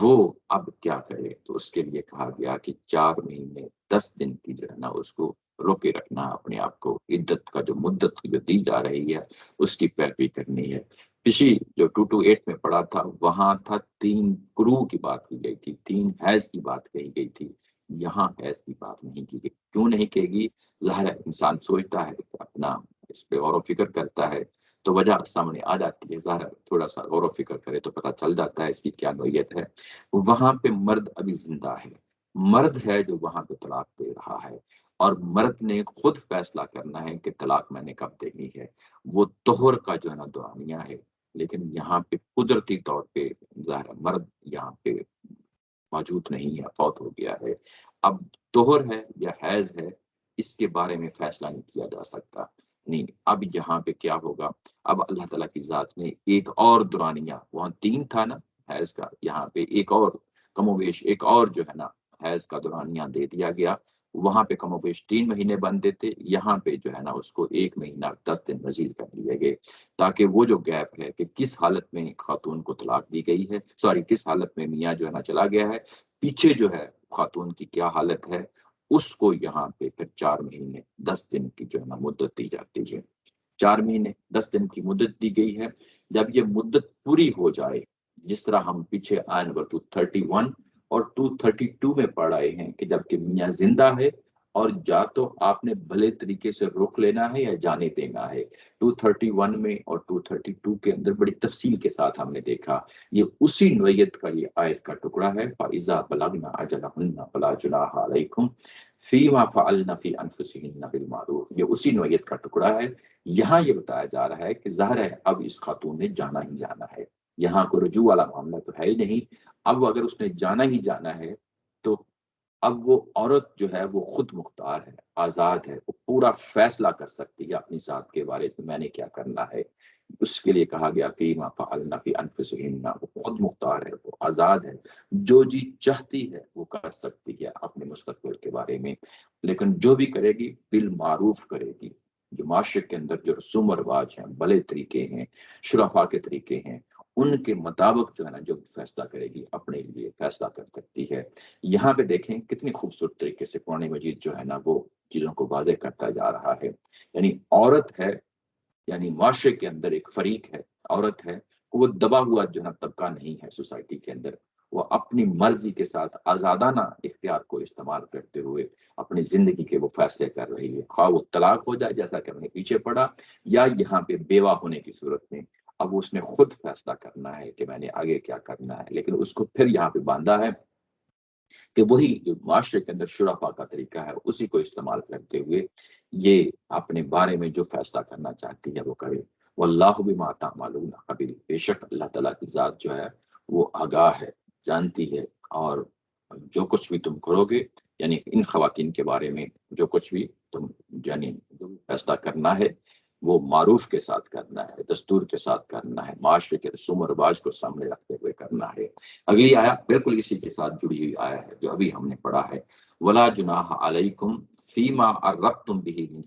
وہ اب کیا کرے، تو اس کے لیے کہا گیا کہ 4 مہینے 10 دن کی جو ہے نا اس کو روکے رکھنا، اپنے آپ کو عدت کا جو مدت جو دی جا رہی ہے اس کی پیروی کرنی ہے۔ پچھلی جو 228 میں پڑھا تھا وہاں تھا 3 قروء کی بات کی گئی تھی، 3 حیض کی بات کہی گئی تھی، یہاں حیض کی بات نہیں کی گئی۔ کیوں نہیں کہے گی؟ ظاہر ہے انسان سوچتا ہے کہ اپنا اس پہ غور و فکر کرتا ہے تو وجہ سامنے آ جاتی ہے، ظاہر تھوڑا سا غور و فکر کرے تو پتہ چل جاتا ہے اس کی کیا نوعیت ہے۔ وہاں پہ مرد ابھی زندہ ہے، مرد ہے جو وہاں پہ طلاق دے رہا ہے، اور مرد نے خود فیصلہ کرنا ہے کہ طلاق میں نے کب دینی ہے۔ وہ طہر کا جو ہے نا دعانیہ ہے، لیکن یہاں پہ قدرتی طور پہ ظاہر مرد یہاں پہ موجود نہیں ہے، فوت ہو گیا ہے۔ اب طہر ہے یا حیض ہے اس کے بارے میں فیصلہ نہیں کیا جا سکتا، نہیں۔ اب یہاں پہ کیا ہوگا؟ اب اللہ تعالیٰ کی ذات نے ایک اور دورانیہ، وہاں 3 تھا نا حیض کا، یہاں پہ ایک اور کم و بیش ایک اور جو ہے نا حیض کا دورانیہ دے دیا گیا۔ وہاں پہ کم و بیش 3 مہینے بنتے تھے، یہاں پہ جو ہے نا اس کو 1 مہینہ 10 دن مزید کر دیے گئے، تاکہ وہ جو گیپ ہے کہ کس حالت میں خاتون کو طلاق دی گئی ہے، کس حالت میں میاں جو ہے نا چلا گیا ہے، پیچھے جو ہے خاتون کی کیا حالت ہے، اس کو یہاں پہ پھر 4 مہینے 10 دن کی جو ہے نا مدت دی جاتی ہے۔ 4 مہینے 10 دن کی مدت دی گئی ہے۔ جب یہ مدت پوری ہو جائے، جس طرح ہم پیچھے آئے نمبر 231 اور 232 میں پڑھ آئے ہیں کہ جب کہ میاں زندہ ہے اور یا تو آپ نے بھلے طریقے سے روک لینا ہے یا جانے دینا ہے۔ 231 میں اور 232 کے اندر بڑی تفصیل کے ساتھ ہم نے دیکھا، یہ اسی نوعیت کا یہ آیت کا ٹکڑا ہے۔ فَإِذَا بَلَغْنَ أَجَلَهُنَّ فَلَا جُنَاحَ عَلَيْكُمْ فِيمَا فَعَلْنَ فِي أَنفُسِهِنَّ بِالْمَعْرُوفِ، یہ اسی نوعیت کا ٹکڑا ہے۔ یہاں یہ بتایا جا رہا ہے کہ ظاہر ہے اب اس خاتون نے جانا ہی جانا ہے، یہاں کوئی رجوع والا معاملہ تو ہے ہی نہیں۔ اب اگر اس نے جانا ہی جانا ہے تو اب وہ عورت جو ہے وہ خود مختار ہے، آزاد ہے، وہ پورا فیصلہ کر سکتی ہے اپنی ذات کے بارے میں، میں نے کیا کرنا ہے۔ اس کے لیے کہا گیا فیما فعلنا فی انفسہن، وہ خود مختار ہے، وہ آزاد ہے، جو جی چاہتی ہے وہ کر سکتی ہے اپنے مستقبل کے بارے میں، لیکن جو بھی کرے گی بالمعروف کرے گی۔ جو معاشرے کے اندر جو رسوم و رواج ہیں، بھلے طریقے ہیں، شرفا کے طریقے ہیں، ان کے مطابق جو ہے نا جو فیصلہ کرے گی اپنے لیے فیصلہ کر سکتی ہے۔ یہاں پہ دیکھیں کتنی خوبصورت طریقے سے قرآن مجید جو ہے نا وہ چیزوں کو واضح کرتا جا رہا ہے۔ یعنی عورت ہے، یعنی معاشرے کے اندر ایک فریق ہے، عورت ہے، وہ دبا ہوا جو ہے نا طبقہ نہیں ہے سوسائٹی کے اندر، وہ اپنی مرضی کے ساتھ آزادانہ اختیار کو استعمال کرتے ہوئے اپنی زندگی کے وہ فیصلے کر رہی ہے، خواہ وہ طلاق ہو جائے جیسا کہ ہم نے پیچھے پڑھا، یا یہاں پہ بیوہ ہونے کی صورت میں اب اس نے خود فیصلہ کرنا ہے کہ میں نے آگے کیا کرنا ہے، لیکن اس کو پھر یہاں پہ باندھا ہے کہ وہی جو معاشرے کے اندر شرفا کا طریقہ ہے اسی کو استعمال کرتے ہوئے یہ اپنے بارے میں جو فیصلہ کرنا چاہتی ہے وہ کرے۔ واللہ بما تعملون خبیر، بے شک اللہ تعالیٰ کی ذات جو ہے وہ آگاہ ہے، جانتی ہے، اور جو کچھ بھی تم کرو گے، یعنی ان خواتین کے بارے میں جو کچھ بھی تم یعنی جو فیصلہ کرنا ہے وہ معروف کے ساتھ کرنا ہے، دستور کے ساتھ کرنا ہے، معاشرے کے رسوم و رواج کو سامنے رکھتے ہوئے کرنا ہے۔ اگلی آیا بالکل اسی کے ساتھ جڑی ہوئی آیا ہے جو ابھی ہم نے پڑھا ہے، ولا جناح علیکم فیما عرضتم به من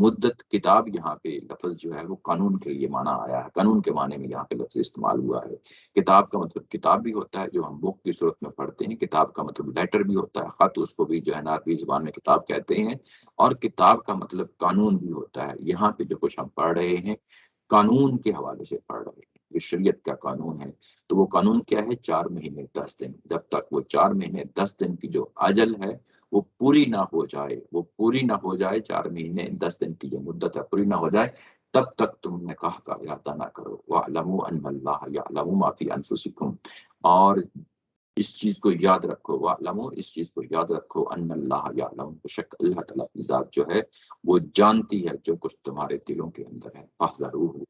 مدت کتاب یہاں پہ لفظ جو ہے وہ قانون کے لیے مانا آیا ہے، قانون کے معنی میں یہاں پہ لفظ استعمال ہوا ہے۔ کتاب کا مطلب کتاب بھی ہوتا ہے جو ہم بک کی صورت میں پڑھتے ہیں، کتاب کا مطلب لیٹر بھی ہوتا ہے، خط، اس کو بھی جو ہے نا عربی زبان میں کتاب کہتے ہیں، اور کتاب کا مطلب قانون بھی ہوتا ہے۔ یہاں پہ جو کچھ ہم پڑھ رہے ہیں قانون کے حوالے سے پڑھ رہے ہیں، یہ شریعت کا قانون ہے۔ تو وہ قانون کیا ہے؟ 4 مہینے 10 دن، جب تک وہ 4 مہینے 10 دن کی جو اجل ہے وہ پوری نہ ہو جائے، وہ پوری نہ ہو جائے، 4 مہینے 10 دن کی جو مدت ہے پوری نہ ہو جائے، تب تک تم نکاح کا ارادہ نہ کرو۔ وَاعْلَمُوا أَنَّ اللَّهَ يَعْلَمُ مَا فِي أَنفُسِكُمْ، اور اس چیز کو یاد رکھو، وَاعْلَمُوا، اس چیز کو یاد رکھو، أَنَّ اللَّهَ يَعْلَمُ، بے شک اللہ تعالیٰ کی ذات جو ہے وہ جانتی ہے جو کچھ تمہارے دلوں کے اندر ہے۔ فَاحْذَرُوهُ،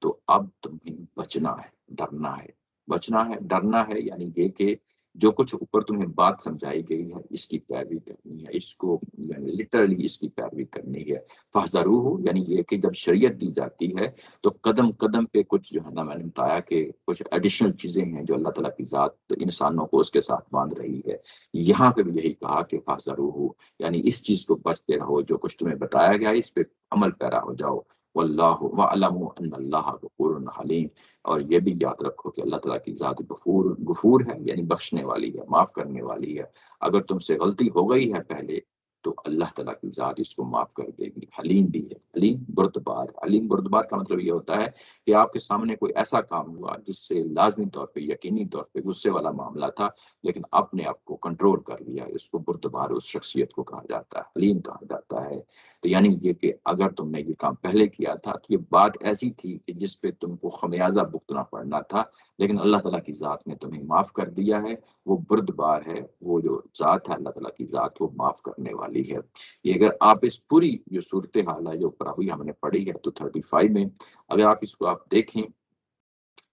تو اب تمہیں بچنا ہے، ڈرنا ہے، بچنا ہے، ڈرنا ہے، یعنی یہ کہ جو کچھ اوپر تمہیں بات سمجھائی گئی ہے اس کی پیروی کرنی ہے، اس کو یعنی لٹرلی اس کی پیروی کرنی ہے۔ فَاحْذَرُوهُ، یعنی یہ کہ جب شریعت دی جاتی ہے تو قدم قدم پہ کچھ جو ہے نا، میں نے بتایا کہ کچھ ایڈیشنل چیزیں ہیں جو اللہ تعالیٰ کی ذات انسانوں کو اس کے ساتھ باندھ رہی ہے۔ یہاں پہ بھی یہی کہا کہ فَاحْذَرُوهُ، یعنی اس چیز کو بچتے رہو، جو کچھ تمہیں بتایا گیا ہے اس پہ عمل پیرا ہو جاؤ۔ واللہ وَاعْلَمُوا أَنَّ اللَّهَ غَفُورٌ حَلِيمٌ، اور یہ بھی یاد رکھو کہ اللہ تعالیٰ کی ذات غفور ہے، یعنی بخشنے والی ہے، معاف کرنے والی ہے۔ اگر تم سے غلطی ہو گئی ہے پہلے تو اللہ تعالیٰ کی ذات اس کو معاف کر دے گی۔ حلیم بھی ہے، حلیم بردبار۔ حلیم بردبار کا مطلب یہ ہوتا ہے کہ آپ کے سامنے کوئی ایسا کام ہوا جس سے لازمی طور پہ، یقینی طور پہ غصے والا معاملہ تھا، لیکن آپ نے آپ کو کنٹرول کر لیا، اس کو بردبار، اس شخصیت کو کہا جاتا ہے، حلیم کہا جاتا ہے۔ تو یعنی یہ کہ اگر تم نے یہ کام پہلے کیا تھا تو یہ بات ایسی تھی کہ جس پہ تم کو خمیازہ بھگتنا پڑنا تھا، لیکن اللہ تعالیٰ کی ذات نے تمہیں معاف کر دیا ہے۔ وہ بردبار ہے، وہ جو ذات ہے اللہ تعالیٰ کی ذات، وہ معاف کرنے والی ہے۔ یہ اگر آپ اس پوری جو صورتحال ہے جو اوپر ہوئی ہم نے پڑھی ہے تو 35 میں اگر آپ اس کو آپ دیکھیں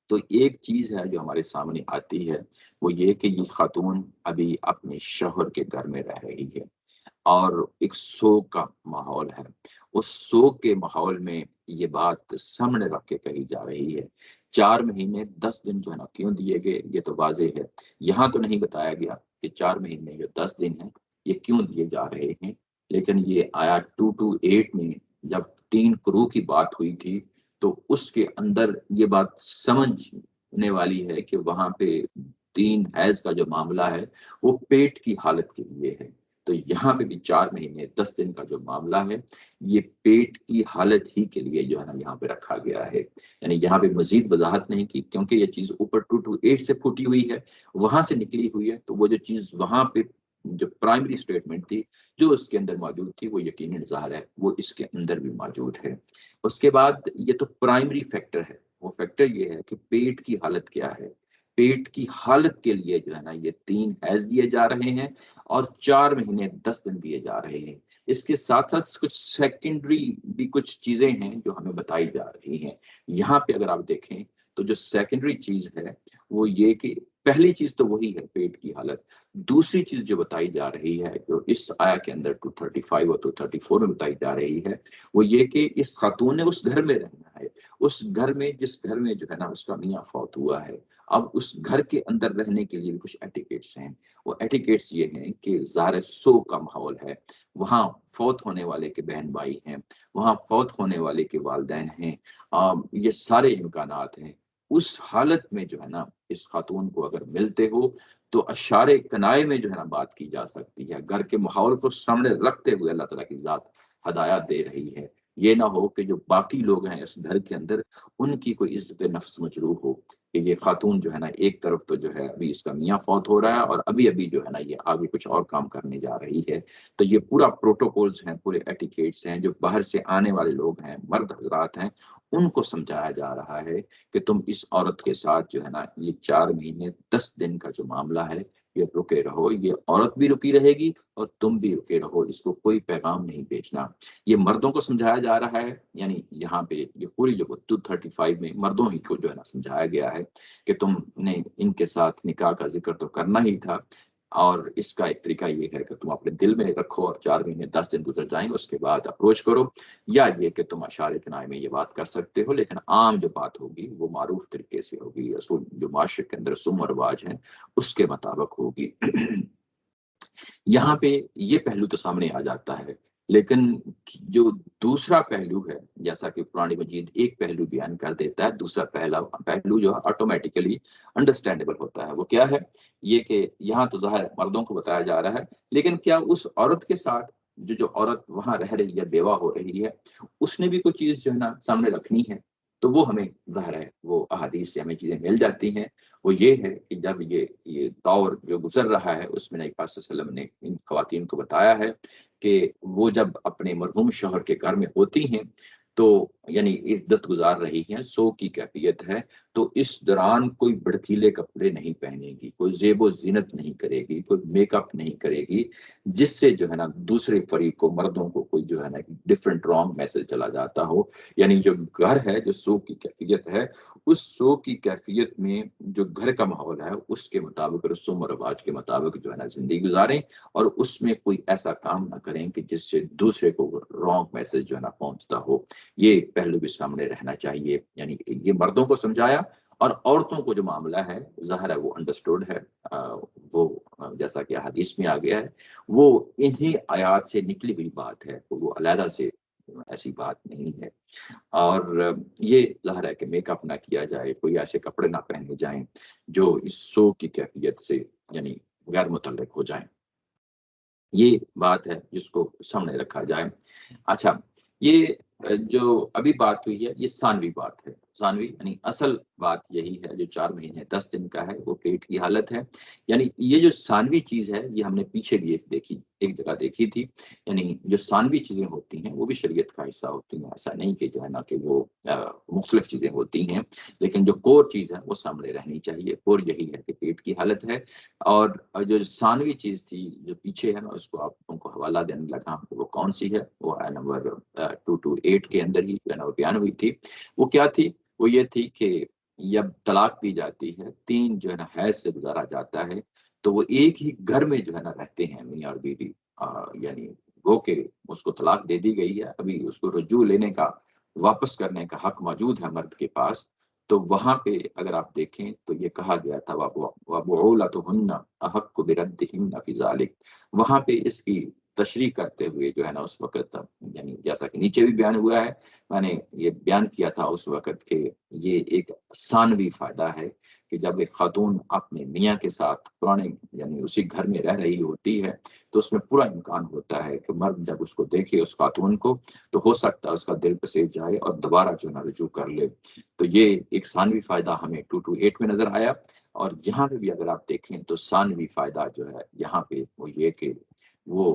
تو ایک چیز ہے جو ہمارے سامنے آتی ہے، وہ یہ کہ یہ خاتون ابھی اپنے شوہر کے گھر میں رہ رہی ہے اور ایک سوگ کا ماحول ہے۔ اس سوگ کے ماحول میں یہ بات سامنے رکھ کے کہی جا رہی ہے۔ 4 مہینے 10 دن جو ہے نا کیوں دیے گئے یہ تو واضح ہے، یہاں تو نہیں بتایا گیا کہ 4 مہینے جو 10 دن ہیں یہ کیوں دیے جا رہے ہیں، لیکن یہ آیا 228 میں جب 3 قروء کی بات ہوئی تھی تو اس کے اندر یہ بات سمجھنے والی ہے کہ وہاں پہ 3 حیض کا جو معاملہ ہے وہ پیٹ کی حالت کے لیے ہے۔ تو یہاں پہ بھی 4 مہینے 10 دن کا جو معاملہ ہے یہ پیٹ کی حالت ہی کے لیے جو ہے نا یہاں پہ رکھا گیا ہے، یعنی یہاں پہ مزید وضاحت نہیں کی کیونکہ یہ چیز اوپر 228 سے پھوٹی ہوئی ہے، وہاں سے نکلی ہوئی ہے، تو وہ جو چیز وہاں پہ جو پرائمری سٹیٹمنٹ تھی جو اس کے اندر موجود تھی وہ یقیناً ظاہر ہے وہ اس کے اندر بھی موجود ہے۔ اس کے بعد یہ تو پرائمری فیکٹر ہے، وہ فیکٹر یہ ہے کہ پیٹ کی حالت کیا ہے۔ پیٹ کی حالت کے لیے جو ہے نا یہ 3 حیض دیے جا رہے ہیں اور 4 مہینے 10 دن دیے جا رہے ہیں۔ اس کے ساتھ ساتھ کچھ سیکنڈری بھی کچھ چیزیں ہیں جو ہمیں بتائی جا رہی ہیں۔ یہاں پہ اگر آپ دیکھیں تو جو سیکنڈری چیز ہے وہ یہ کہ پہلی چیز تو وہی ہے پیٹ کی حالت، دوسری چیز جو بتائی جا رہی ہے جو اس آیا کے اندر 235 اور 234 میں بتائی جا رہی ہے وہ یہ کہ اس خاتون نے اس گھر میں رہنا ہے، اس گھر میں جس گھر میں جو ہے نا اس کا میاں فوت ہوا ہے۔ اب اس گھر کے اندر رہنے کے لیے بھی کچھ ایٹیکیٹس ہیں، وہ ایٹیکیٹس یہ ہیں کہ ظاہر سو کا ماحول ہے، وہاں فوت ہونے والے کے بہن بھائی ہیں، وہاں فوت ہونے والے کے والدین ہیں، یہ سارے امکانات ہیں۔ اس حالت میں جو ہے نا اس خاتون کو اگر ملتے ہو تو اشارے کنائے میں جو ہے نا بات کی جا سکتی ہے، گھر کے ماحول کو سامنے رکھتے ہوئے اللہ تعالیٰ کی ذات ہدایات دے رہی ہے۔ یہ نہ ہو کہ جو باقی لوگ ہیں اس گھر کے اندر ان کی کوئی عزت نفس مجروح ہو کہ یہ خاتون جو ہے نا ایک طرف تو جو ہے ابھی اس کا میاں فوت ہو رہا ہے اور ابھی جو ہے نا یہ آگے کچھ اور کام کرنے جا رہی ہے۔ تو یہ پورا پروٹوکولز ہیں، پورے ایٹیکیٹس ہیں جو باہر سے آنے والے لوگ ہیں، مرد حضرات ہیں، ان کو سمجھایا جا رہا ہے کہ تم اس عورت کے ساتھ جو ہے نا یہ 4 مہینے 10 دن کا جو معاملہ ہے یہ رکے رہو، یہ عورت بھی رکی رہے گی اور تم بھی رکے رہو، اس کو کوئی پیغام نہیں بیچنا۔ یہ مردوں کو سمجھایا جا رہا ہے، یعنی یہاں پہ یہ پوری جو 235 میں مردوں ہی کو جو ہے نا سمجھایا گیا ہے کہ تم نے ان کے ساتھ نکاح کا ذکر تو کرنا ہی تھا، اور اس کا ایک طریقہ یہ ہے کہ تم اپنے دل میں رکھو اور 4 مہینے 10 دن گزر جائیں اس کے بعد اپروچ کرو، یا یہ کہ تم اشارے کنائے میں یہ بات کر سکتے ہو، لیکن عام جو بات ہوگی وہ معروف طریقے سے ہوگی، اصول جو معاشرے کے اندر رسوم و رواج ہیں اس کے مطابق ہوگی۔ یہاں پہ یہ پہلو تو سامنے آ جاتا ہے لیکن جو دوسرا پہلو ہے، جیسا کہ قرآن مجید ایک پہلو بیان کر دیتا ہے، دوسرا پہلو جو ہے آٹومیٹیکلی انڈرسٹینڈیبل ہوتا ہے، وہ کیا ہے؟ یہ کہ یہاں تو ظاہر مردوں کو بتایا جا رہا ہے، لیکن کیا اس عورت کے ساتھ جو عورت وہاں رہ رہی ہے، بیوہ ہو رہی ہے، اس نے بھی کوئی چیز جو ہے نا سامنے رکھنی ہے؟ تو وہ ہمیں ظاہر ہے وہ احادیث سے ہمیں چیزیں مل جاتی ہیں۔ وہ یہ ہے کہ جب یہ دور جو گزر رہا ہے، اس میں نبی پاک صلی اللہ علیہ وسلم نے ان خواتین کو بتایا ہے کہ وہ جب اپنے مرحوم شوہر کے گھر میں ہوتی ہیں تو یعنی عدت گزار رہی ہیں، سو کی کیفیت ہے، تو اس دوران کوئی بھڑکیلے کپڑے نہیں پہنے گی، کوئی زیب و زینت نہیں کرے گی، کوئی میک اپ نہیں کرے گی، جس سے جو ہے نا دوسرے فریق کو، مردوں کو کوئی جو ہے نا ڈفرنٹ رانگ میسج چلا جاتا ہو۔ یعنی جو گھر ہے، جو سو کی کیفیت ہے، اس سو کی کیفیت میں جو گھر کا ماحول ہے اس کے مطابق، رسوم و رواج کے مطابق جو ہے نا زندگی گزاریں، اور اس میں کوئی ایسا کام نہ کریں کہ جس سے دوسرے کو رانگ میسج جو ہے نا پہنچتا ہو۔ یہ پہلو بھی سامنے رہنا چاہیے۔ یعنی یہ مردوں کو سمجھایا، اور عورتوں کو جو معاملہ ہے ظاہر ہے وہ انڈرسٹوڈ ہے، وہ جیسا کہ حدیث میں آ گیا ہے، وہ انہی آیات سے نکلی ہوئی بات ہے، وہ علیحدہ سے ایسی بات نہیں ہے۔ اور یہ ظاہر ہے کہ میک اپ نہ کیا جائے، کوئی ایسے کپڑے نہ پہنے جائیں جو اس سو کی کیفیت سے یعنی غیر متعلق ہو جائیں۔ یہ بات ہے جس کو سامنے رکھا جائے۔ اچھا، یہ جو ابھی بات ہوئی ہے، یہ ثانوی بات ہے۔ ثانوی یعنی اصل بات یہی ہے، جو 4 مہینے 10 دن کا ہے، وہ پیٹ کی حالت ہے۔ یعنی یہ جو ثانوی چیز ہے، یہ ہم نے پیچھے بھی ایک جگہ دیکھی تھی۔ یعنی جو ثانوی چیزیں ہوتی ہیں وہ بھی شریعت کا حصہ ہوتی ہیں، ایسا نہیں کہ جو ہے نا کہ وہ مختلف چیزیں ہوتی ہیں، لیکن جو کور چیز ہے وہ سامنے رہنی چاہیے۔ کور یہی ہے کہ پیٹ کی حالت ہے۔ اور جو ثانوی چیز تھی جو پیچھے ہے، میں اس کو آپ لوگوں کو حوالہ دینے لگا کہ وہ کون سی ہے، وہ ہے نمبر 228 کے اندر ہی جو ہے نا وہ بیان ہوئی تھی۔ وہ کیا تھی؟ وہ یہ تھی کہ جب طلاق دی جاتی ہے، 3 جو ہے نا حیض سے گزارا جاتا ہے، تو وہ ایک ہی گھر میں جو ہے نا رہتے ہیں میاں اور بیوی، یعنی گو کہ اس کو طلاق دے دی گئی ہے، ابھی اس کو رجوع لینے کا، واپس کرنے کا حق موجود ہے مرد کے پاس۔ تو وہاں پہ اگر آپ دیکھیں تو یہ کہا گیا تھا وَبُعُولَتُهُنَّ أَحَقُّ بِرَدِّهِنَّ فِي ذَلِكَ۔ وہاں پہ اس کی تشریح کرتے ہوئے جو ہے نا اس وقت، یعنی جیسا کہ نیچے بھی بیان ہوا ہے، میں نے یہ بیان کیا تھا اس وقت کہ یہ ایک ثانوی فائدہ ہے کہ جب ایک خاتون اپنے میاں کے ساتھ پرانے یعنی اسی گھر میں رہ رہی ہوتی ہے، تو اس میں پورا امکان ہوتا ہے کہ مرد جب اس کو دیکھے، اس خاتون کو، تو ہو سکتا ہے اس کا دل پسیج جائے اور دوبارہ جو ہے نا رجوع کر لے۔ تو یہ ایک ثانوی فائدہ ہمیں 228 میں نظر آیا۔ اور یہاں پہ بھی اگر آپ دیکھیں تو ثانوی فائدہ جو ہے یہاں پہ وہ یہ کہ وہ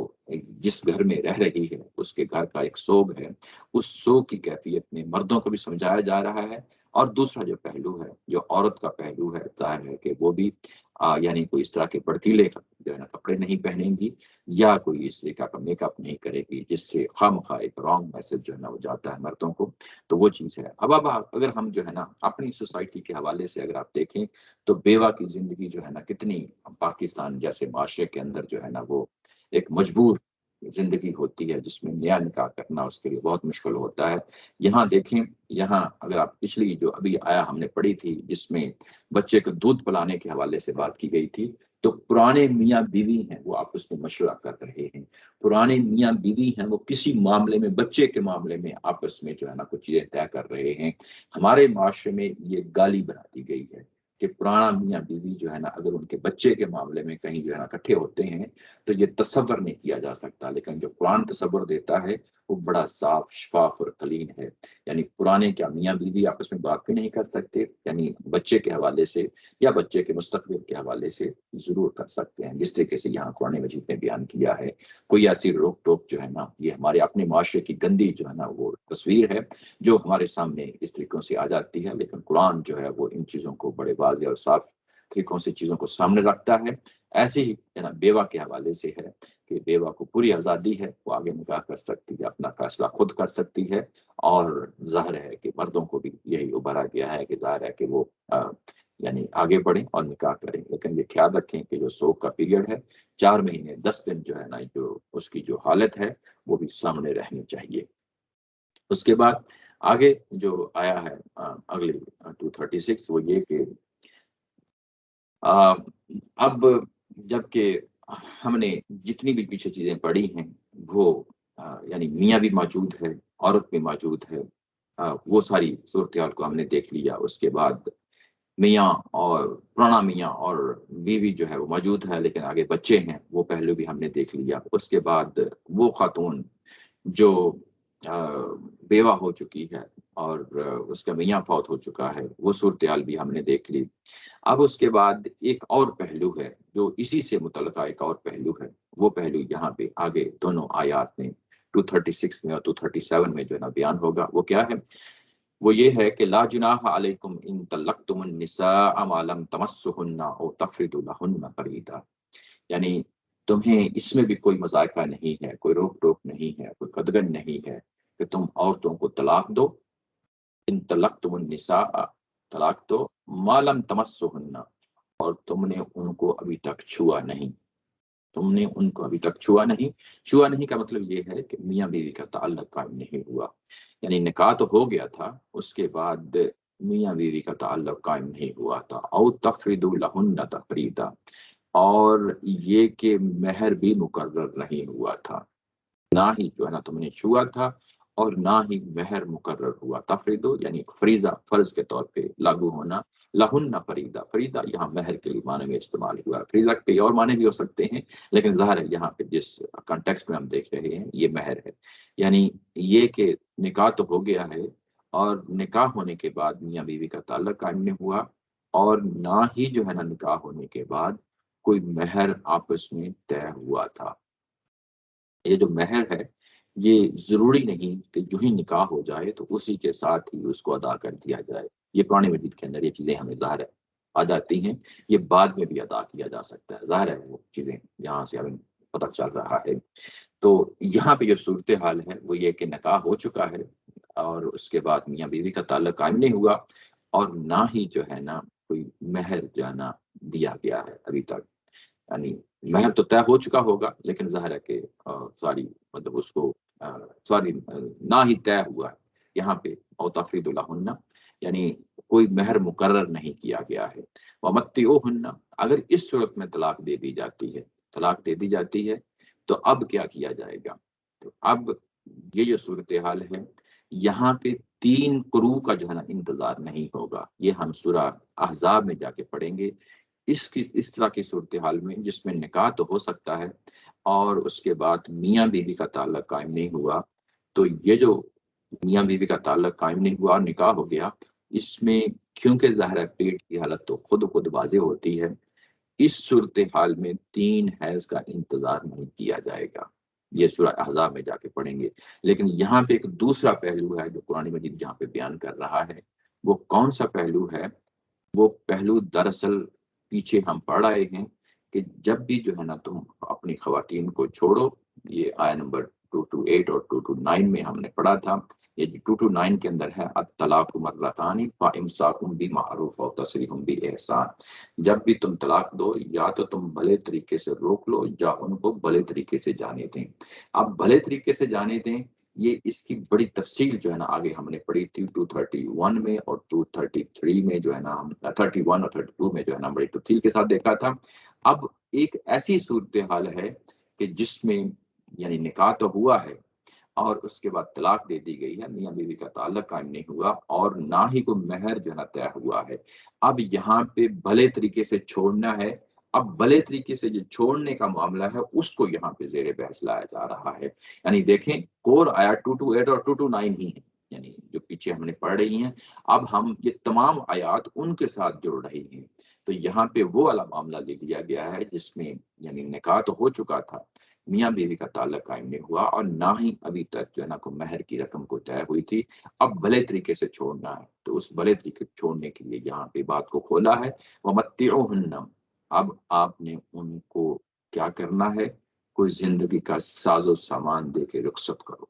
جس گھر میں رہ رہی ہے اس کے گھر کا ایک سوگ ہے، اس سوگ کی کیفیت میں مردوں کو بھی سمجھایا جا رہا ہے۔ اور دوسرا جو پہلو ہے، جو عورت کا پہلو ہے، ظاہر ہے کہ وہ بھی یعنی کوئی اس طرح کے بڑکیلے جو ہے نا کپڑے نہیں پہنیں گی، یا کوئی اس طریقہ کا میک اپ نہیں کرے گی جس سے خواہ ایک رانگ میسج جو ہے نا وہ جاتا ہے مردوں کو۔ تو وہ چیز ہے۔ اب اگر ہم جو ہے نا اپنی سوسائٹی کے حوالے سے اگر آپ دیکھیں تو بیوہ کی زندگی جو ہے نا کتنی پاکستان جیسے معاشرے کے اندر جو ہے نا وہ ایک مجبور زندگی ہوتی ہے، جس میں نیا نکاح کرنا اس کے لیے بہت مشکل ہوتا ہے۔ یہاں دیکھیں، یہاں اگر آپ پچھلی جو ابھی آیا ہم نے پڑھی تھی جس میں بچے کو دودھ پلانے کے حوالے سے بات کی گئی تھی، تو پرانے میاں بیوی ہیں وہ آپس میں مشورہ کر رہے ہیں، پرانے میاں بیوی ہیں وہ کسی معاملے میں، بچے کے معاملے میں آپس میں جو ہے نا کچھ چیزیں طے کر رہے ہیں۔ ہمارے معاشرے میں یہ گالی بنا دی گئی ہے کہ پرانا میاں بیوی جو ہے نا اگر ان کے بچے کے معاملے میں کہیں جو ہے نا اکٹھے ہوتے ہیں تو یہ تصور نہیں کیا جا سکتا، لیکن جو قرآن تصور دیتا ہے وہ بڑا صاف شفاف اور کلین ہے۔ یعنی پرانے کیا میاں بیوی آپس میں بات بھی نہیں کر سکتے؟ یعنی بچے کے حوالے سے یا بچے کے مستقبل کے حوالے سے ضرور کر سکتے ہیں، جس طریقے سے یہاں قرآن مجید نے بیان کیا ہے۔ کوئی ایسی روک ٹوک جو ہے نا، یہ ہمارے اپنے معاشرے کی گندی جو ہے نا وہ تصویر ہے جو ہمارے سامنے اس طریقوں سے آ جاتی ہے، لیکن قرآن جو ہے وہ ان چیزوں کو بڑے واضح اور صاف طریقوں سے چیزوں کو سامنے رکھتا ہے۔ ایسے ہی بیوہ کے حوالے سے ہے کہ بیوہ کو پوری آزادی ہے، وہ آگے نکاح کر سکتی ہے، اپنا فیصلہ خود کر سکتی ہے۔ اور ظاہر ہے کہ مردوں کو بھی یہی ابھارا گیا ہے کہ ظاہر ہے کہ وہ یعنی آگے بڑھیں اور نکاح کریں، لیکن یہ خیال رکھیں کہ جو سوگ کا پیریڈ ہے 4 مہینے 10 دن جو ہے نا، جو اس کی جو حالت ہے وہ بھی سامنے رہنی چاہیے۔ اس کے بعد آگے جو آیا ہے اگلی 236، وہ یہ کہ اب جب کہ ہم نے جتنی بھی پیچھے چیزیں پڑھی ہیں وہ یعنی میاں بھی موجود ہے، عورت بھی موجود ہے، وہ ساری صورتحال کو ہم نے دیکھ لیا۔ اس کے بعد میاں اور پرانا میاں اور بیوی جو ہے وہ موجود ہے لیکن آگے بچے ہیں، وہ پہلو بھی ہم نے دیکھ لیا۔ اس کے بعد وہ خاتون جو بیوہ ہو چکی ہے اور اس کا میاں فوت ہو چکا ہے، وہ صورتحال بھی ہم نے دیکھ لی۔ اب اس کے بعد ایک اور پہلو ہے جو اسی سے متعلقہ ایک اور پہلو ہے، وہ پہلو یہاں پہ آگے دونوں آیات میں 236 میں اور 237 میں جو ہے نا بیان ہوگا۔ وہ کیا ہے؟ وہ یہ ہے کہ لا جناح علیکم ان طلقتم النساء ما لم تمسہن او تفردوا لہن فریضہ، یعنی تمہیں اس میں بھی کوئی مذائقہ نہیں ہے، کوئی روک ٹوک نہیں ہے، کوئی قدغن نہیں ہے کہ تم عورتوں کو طلاق دو۔ ان طلقتم النساء، طلاق دو، ما لم تمسہن، اور تم نے ان کو ابھی تک چھوا نہیں، تم نے ان کو ابھی تک چھوا نہیں۔ چھوا نہیں کا مطلب یہ ہے کہ میاں بیوی کا تعلق قائم نہیں ہوا، یعنی نکاح تو ہو گیا تھا، اس کے بعد میاں بیوی کا تعلق قائم نہیں ہوا تھا۔ او تفردوا لہن تفریدا، اور یہ کہ مہر بھی مقرر نہیں ہوا تھا، نہ ہی جو ہے نا تم نے چھوا تھا اور نہ ہی مہر مقرر ہوا۔ تفریدو یعنی فریضہ، فرض کے طور پہ لاگو ہونا۔ لہن فریدہ، فریدہ یہاں مہر کے لیے معنی میں استعمال ہوا، فریضہ کے اور معنی بھی ہو سکتے ہیں لیکن ظاہر ہے یہاں پہ جس کانٹیکسٹ میں ہم دیکھ رہے ہیں یہ مہر ہے، یعنی یہ کہ نکاح تو ہو گیا ہے اور نکاح ہونے کے بعد میاں بیوی کا تعلق قائم نہیں ہوا، اور نہ ہی جو ہے نا نکاح ہونے کے بعد کوئی مہر آپس میں طے ہوا تھا۔ یہ جو مہر ہے یہ ضروری نہیں کہ جو ہی نکاح ہو جائے تو اسی کے ساتھ ہی اس کو ادا کر دیا جائے۔ یہ قرآن مجید کے اندر یہ چیزیں ہمیں ظاہر ہے آ جاتی ہیں، یہ بعد میں بھی ادا کیا جا سکتا ہے، ظاہر ہے وہ چیزیں یہاں سے ہمیں پتہ چل رہا ہے۔ تو یہاں پہ جو صورتحال ہے وہ یہ کہ نکاح ہو چکا ہے اور اس کے بعد میاں بیوی کا تعلق قائم نہیں ہوا، اور نہ ہی جو ہے نا کوئی مہر جو ہے نا دیا گیا ہے ابھی تک، یعنی مہر تو طے ہو چکا ہوگا لیکن ظاہر ہے کہ ساری مطلب اس کو ساری نہ ہی طے ہوا ہے یہاں پہ۔ او تفرید لہن، یعنی کوئی مہر مقرر نہیں کیا گیا ہے۔ ومتعوہن، اگر اس صورت میں طلاق دے دی جاتی ہے، طلاق دے دی جاتی ہے تو اب کیا کیا جائے گا؟ تو اب یہ جو صورتحال ہے یہاں پہ 3 قروء کا جو ہے نا انتظار نہیں ہوگا، یہ ہم سورہ احزاب میں جا کے پڑھیں گے۔ اس طرح کی صورتحال میں جس میں نکاح تو ہو سکتا ہے اور اس کے بعد میاں بیوی کا تعلق قائم نہیں ہوا، تو یہ جو میاں بیوی کا تعلق قائم نہیں ہوا، نکاح ہو گیا، اس میں کیونکہ ظاہر ہے پیٹ کی حالت تو خود واضح ہوتی ہے، اس صورتحال میں 3 حیض کا انتظار نہیں کیا جائے گا، یہ سورہ احزاب میں جا کے پڑھیں گے۔ لیکن یہاں پہ ایک دوسرا پہلو ہے جو قرآن مجید جہاں پہ بیان کر رہا ہے، وہ کون سا پہلو ہے؟ وہ پہلو دراصل پیچھے ہم پڑھ رہے ہیں کہ جب بھی جو ہے نا تم اپنی خواتین کو چھوڑو، یہ آیا نمبر 228 اور 229 میں ہم نے پڑھا تھا، یہ 229 کے اندر ہے الطلاق مرتان فامساکم بمعروف اور تسریح باحسان، جب بھی تم طلاق دو یا تو تم بھلے طریقے سے روک لو یا ان کو بھلے طریقے سے جانے دیں۔ اب بھلے طریقے سے جانے دیں، یہ اس کی بڑی تفصیل جو ہے نا آگے ہم نے پڑھی تھی 231 میں اور 233 میں جو ہے نا ہم 31 اور 32 میں جو ہے نا بڑی تفصیل کے ساتھ دیکھا تھا۔ اب ایک ایسی صورتحال ہے کہ جس میں یعنی نکاح تو ہوا ہے اور اس کے بعد طلاق دے دی گئی ہے، میاں بیوی کا تعلق قائم نہیں ہوا اور نہ ہی کوئی مہر جو ہے نا طے ہوا ہے۔ اب یہاں پہ بھلے طریقے سے چھوڑنا ہے، اب بھلے طریقے سے جو چھوڑنے کا معاملہ ہے اس کو یہاں پہ زیر بحث لایا جا رہا ہے۔ یعنی دیکھیں کور آیا 228 اور 229 ہی ہے، یعنی جو پیچھے ہم نے پڑھ رہی ہیں، اب ہم یہ تمام آیات ان کے ساتھ جڑ رہی ہیں، تو یہاں پہ وہ والا معاملہ لے لیا گیا ہے جس میں یعنی نکاح تو ہو چکا تھا، میاں بیوی کا تعلق قائم نہیں ہوا اور نہ ہی ابھی تک جو ہے نا کو مہر کی رقم کو طے ہوئی تھی، اب بھلے طریقے سے چھوڑنا ہے، تو اس بھلے طریقے سے چھوڑنے کے لیے یہاں پہ بات کو کھولا ہے۔ ومتعوہن، اب آپ نے ان کو کیا کرنا ہے؟ کوئی زندگی کا ساز و سامان دے کے رخصت کرو،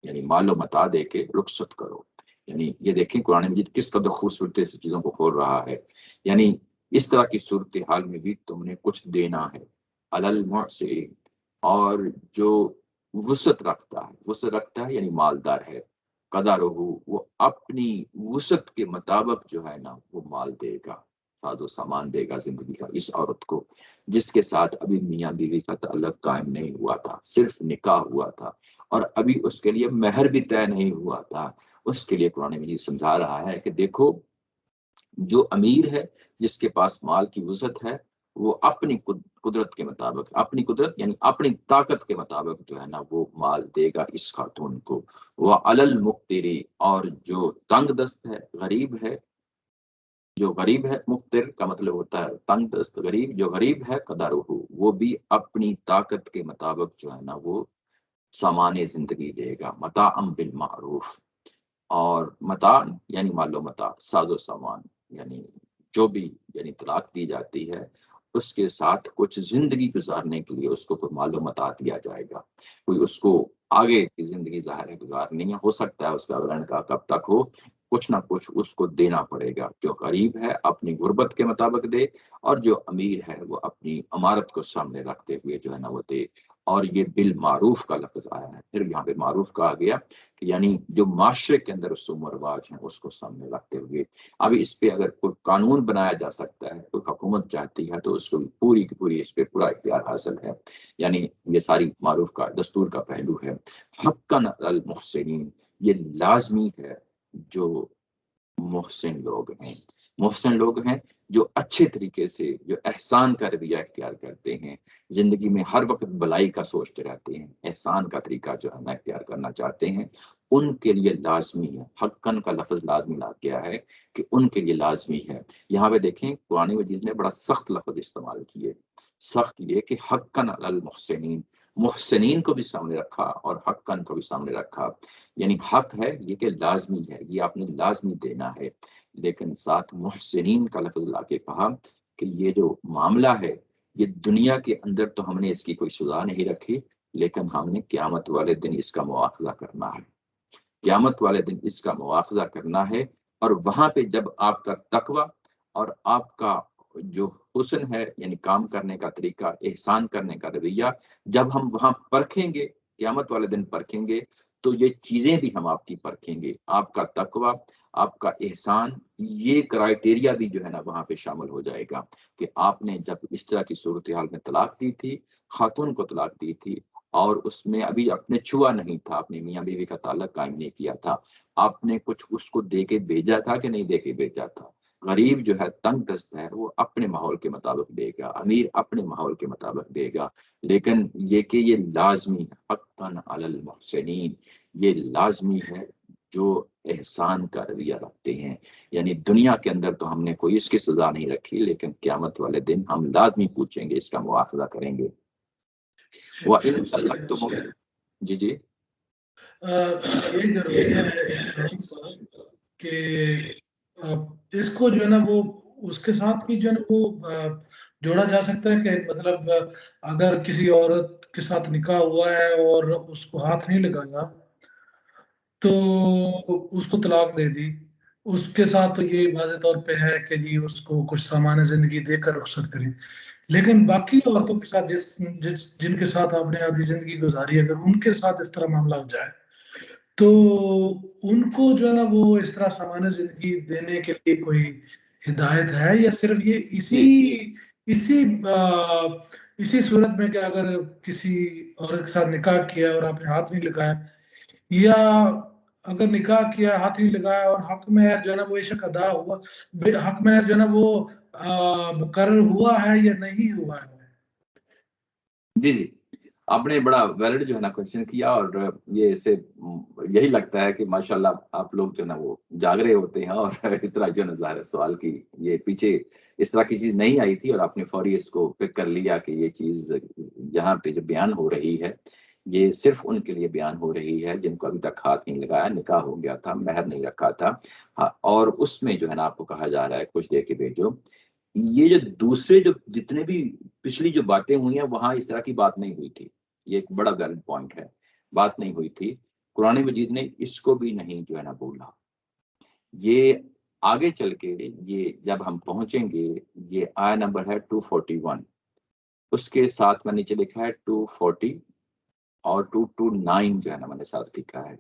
یعنی مال و متاع دے کے رخصت کرو۔ یعنی یہ دیکھیں قرآن مجید کس قدر خوبصورتی سے چیزوں کو کھول رہا ہے، یعنی اس طرح کی صورتحال میں بھی تم نے کچھ دینا ہے، المعسر، اور جو وسعت رکھتا ہے یعنی مالدار ہے، قدر وہ اپنی وسعت کے مطابق جو ہے نا وہ مال دے گا۔ ساز و سامان دے گا زندگی کا اس عورت کو جس کے ساتھ ابھی میاں بیوی کا تعلق قائم نہیں ہوا تھا، صرف نکاح ہوا تھا اور ابھی اس کے لیے مہر بھی طے نہیں ہوا تھا۔ اس کے لیے قرآن مجید سمجھا رہا ہے کہ دیکھو، جو امیر ہے، جس کے پاس مال کی وسعت ہے، وہ اپنی قدرت کے مطابق، اپنی قدرت یعنی اپنی طاقت کے مطابق جو ہے نا وہ مال دے گا اس خاتون کو۔ وہ علل مقتری، اور جو تنگ دست ہے، غریب ہے، جو غریب ہے، مقتر کا مطلب ہوتا ہے تنگ دست غریب، جو غریب ہے قدرہ، وہ بھی اپنی طاقت کے مطابق جو ہے نا وہ سامان زندگی دے گا، متاعا بالمعروف۔ اور متاع یعنی مال و متاع، ساز و سامان، یعنی جو بھی یعنی طلاق دی جاتی ہے اس کے ساتھ کچھ زندگی گزارنے کے لیے اس کو کوئی مال و متاع دیا جائے گا، کوئی اس کو آگے کی زندگی ظاہر ہے گزارنی ہے، ہو سکتا ہے اس کا اگر کا کب تک ہو، کچھ نہ کچھ اس کو دینا پڑے گا۔ جو غریب ہے اپنی غربت کے مطابق دے، اور جو امیر ہے وہ اپنی امارت کو سامنے رکھتے ہوئے جو ہے نا وہ دے۔ اور یہ بالمعروف کا لفظ آیا ہے، پھر یہاں پہ معروف کہا گیا کہ یعنی جو معاشرے کے اندر رسوم و رواج ہیں اس کو سامنے رکھتے ہوئے۔ ابھی اس پہ اگر کوئی قانون بنایا جا سکتا ہے، کوئی حکومت چاہتی ہے تو اس کو پوری کی پوری اس پہ پورا اختیار حاصل ہے، یعنی یہ ساری معروف کا دستور کا پہلو ہے۔ حقاً علی المحسنین، یہ لازمی ہے جو محسن لوگ ہیں، محسن لوگ ہیں جو اچھے طریقے سے، جو احسان کا رویہ اختیار کرتے ہیں، زندگی میں ہر وقت بلائی کا سوچتے رہتے ہیں، احسان کا طریقہ جو ہے نا اختیار کرنا چاہتے ہیں، ان کے لیے لازمی ہے۔ حقاً کا لفظ لازمی لا گیا ہے کہ ان کے لیے لازمی ہے۔ یہاں پہ دیکھیں قرآن مجید نے بڑا سخت لفظ استعمال کیے، سخت یہ کہ حقاً علی المحسنین، محسنین کو بھی سامنے رکھا اور حقاً کو بھی سامنے رکھا، یعنی حق ہے یہ کہ لازمی ہے، یہ آپ نے لازمی دینا ہے، لیکن ساتھ محسنین کا لفظ لا کے کہا کہ یہ جو معاملہ ہے یہ دنیا کے اندر تو ہم نے اس کی کوئی سزا نہیں رکھی، لیکن ہم نے قیامت والے دن اس کا مواخذہ کرنا ہے، قیامت والے دن اس کا مواخذہ کرنا ہے۔ اور وہاں پہ جب آپ کا تقوی اور آپ کا جو حسن ہے، یعنی کام کرنے کا طریقہ، احسان کرنے کا رویہ، جب ہم وہاں پرکھیں گے، قیامت والے دن پرکھیں گے، تو یہ چیزیں بھی ہم آپ کی پرکھیں گے، آپ کا تقوی، آپ کا احسان، یہ کرائٹیریا بھی جو ہے نا وہاں پہ شامل ہو جائے گا کہ آپ نے جب اس طرح کی صورتحال میں طلاق دی تھی، خاتون کو طلاق دی تھی، اور اس میں ابھی اپنے چھوا نہیں تھا، اپنی میاں بیوی کا تعلق قائم نہیں کیا تھا، آپ نے کچھ اس کو دے کے بھیجا تھا کہ نہیں دے کے بھیجا تھا؟ غریب جو ہے، تنگ دست ہے، وہ اپنے ماحول کے مطابق دے گا، امیر اپنے ماحول کے مطابق دے گا، لیکن یہ کہ یہ لازمی ہے، حقاً علی المحسنین، یہ لازمی ہے جو احسان کا رویہ رکھتے ہیں۔ یعنی دنیا کے اندر تو ہم نے کوئی اس کی سزا نہیں رکھی، لیکن قیامت والے دن ہم لازمی پوچھیں گے، اس کا مواخذہ کریں گے۔ وَإِن طَلَّقْتُمُ، جی جی یہ جو رویہ ہے احسان کا کہ اس کو جو ہے نا وہ اس کے ساتھ بھی جو ہے نا وہ جوڑا جا سکتا ہے کہ مطلب اگر کسی عورت کے ساتھ نکاح ہوا ہے اور اس کو ہاتھ نہیں لگایا تو اس کو طلاق دے دی، اس کے ساتھ تو یہ واضح طور پہ ہے کہ جی اس کو کچھ سامان زندگی دے کر رخصت کریں، لیکن باقی عورتوں کے ساتھ جن کے ساتھ آپ نے آدھی زندگی گزاری، اگر ان کے ساتھ اس طرح معاملہ ہو جائے تو ان کو جو ہے نا وہ اس طرح سامان زندگی دینے کے لیے کوئی ہدایت ہے، یا صرف یہ اسی اسی صورت میں کہ اگر کسی عورت کے ساتھ نکاح کیا اور آپ نے ہاتھ نہیں لگایا، یا اگر نکاح کیا ہاتھ نہیں لگایا اور حق مہر جو ہے نا وہ عشق ادا ہوا، حق مہر جو ہے نا وہ مقرر ہوا ہے یا نہیں ہوا ہے؟ جی جی، آپ نے بڑا ویلڈ جو ہے نا کوشچن کیا، اور یہ اسے یہی لگتا ہے کہ ماشاءاللہ آپ لوگ جو ہے نا وہ جاگ رہے ہوتے ہیں، اور اس طرح جو ہے نا ظاہر سوال کی یہ پیچھے اس طرح کی چیز نہیں آئی تھی، اور آپ نے فوری اس کو پک کر لیا کہ یہ چیز یہاں پہ جو بیان ہو رہی ہے یہ صرف ان کے لیے بیان ہو رہی ہے جن کو ابھی تک ہاتھ نہیں لگایا، نکاح ہو گیا تھا، مہر نہیں رکھا تھا، اور اس میں جو ہے نا آپ کو کہا جا رہا ہے کچھ دے کے بھیجو۔ یہ جو دوسرے جو جتنے بھی پچھلی جو باتیں ہوئی ہیں وہاں اس طرح کی بات نہیں ہوئی تھی، یہ ایک بڑا ویلڈ پوائنٹ ہے، بات نہیں ہوئی تھی، قرآن مجید نے اس کو بھی نہیں جو ہے نا بولا۔ یہ آگے چل کے یہ جب ہم پہنچیں گے، یہ آیا نمبر ہے 241، اس کے ساتھ میں نیچے لکھا ہے 240 اور 229 جو ہے نا میں نے ساتھ لکھا ہے۔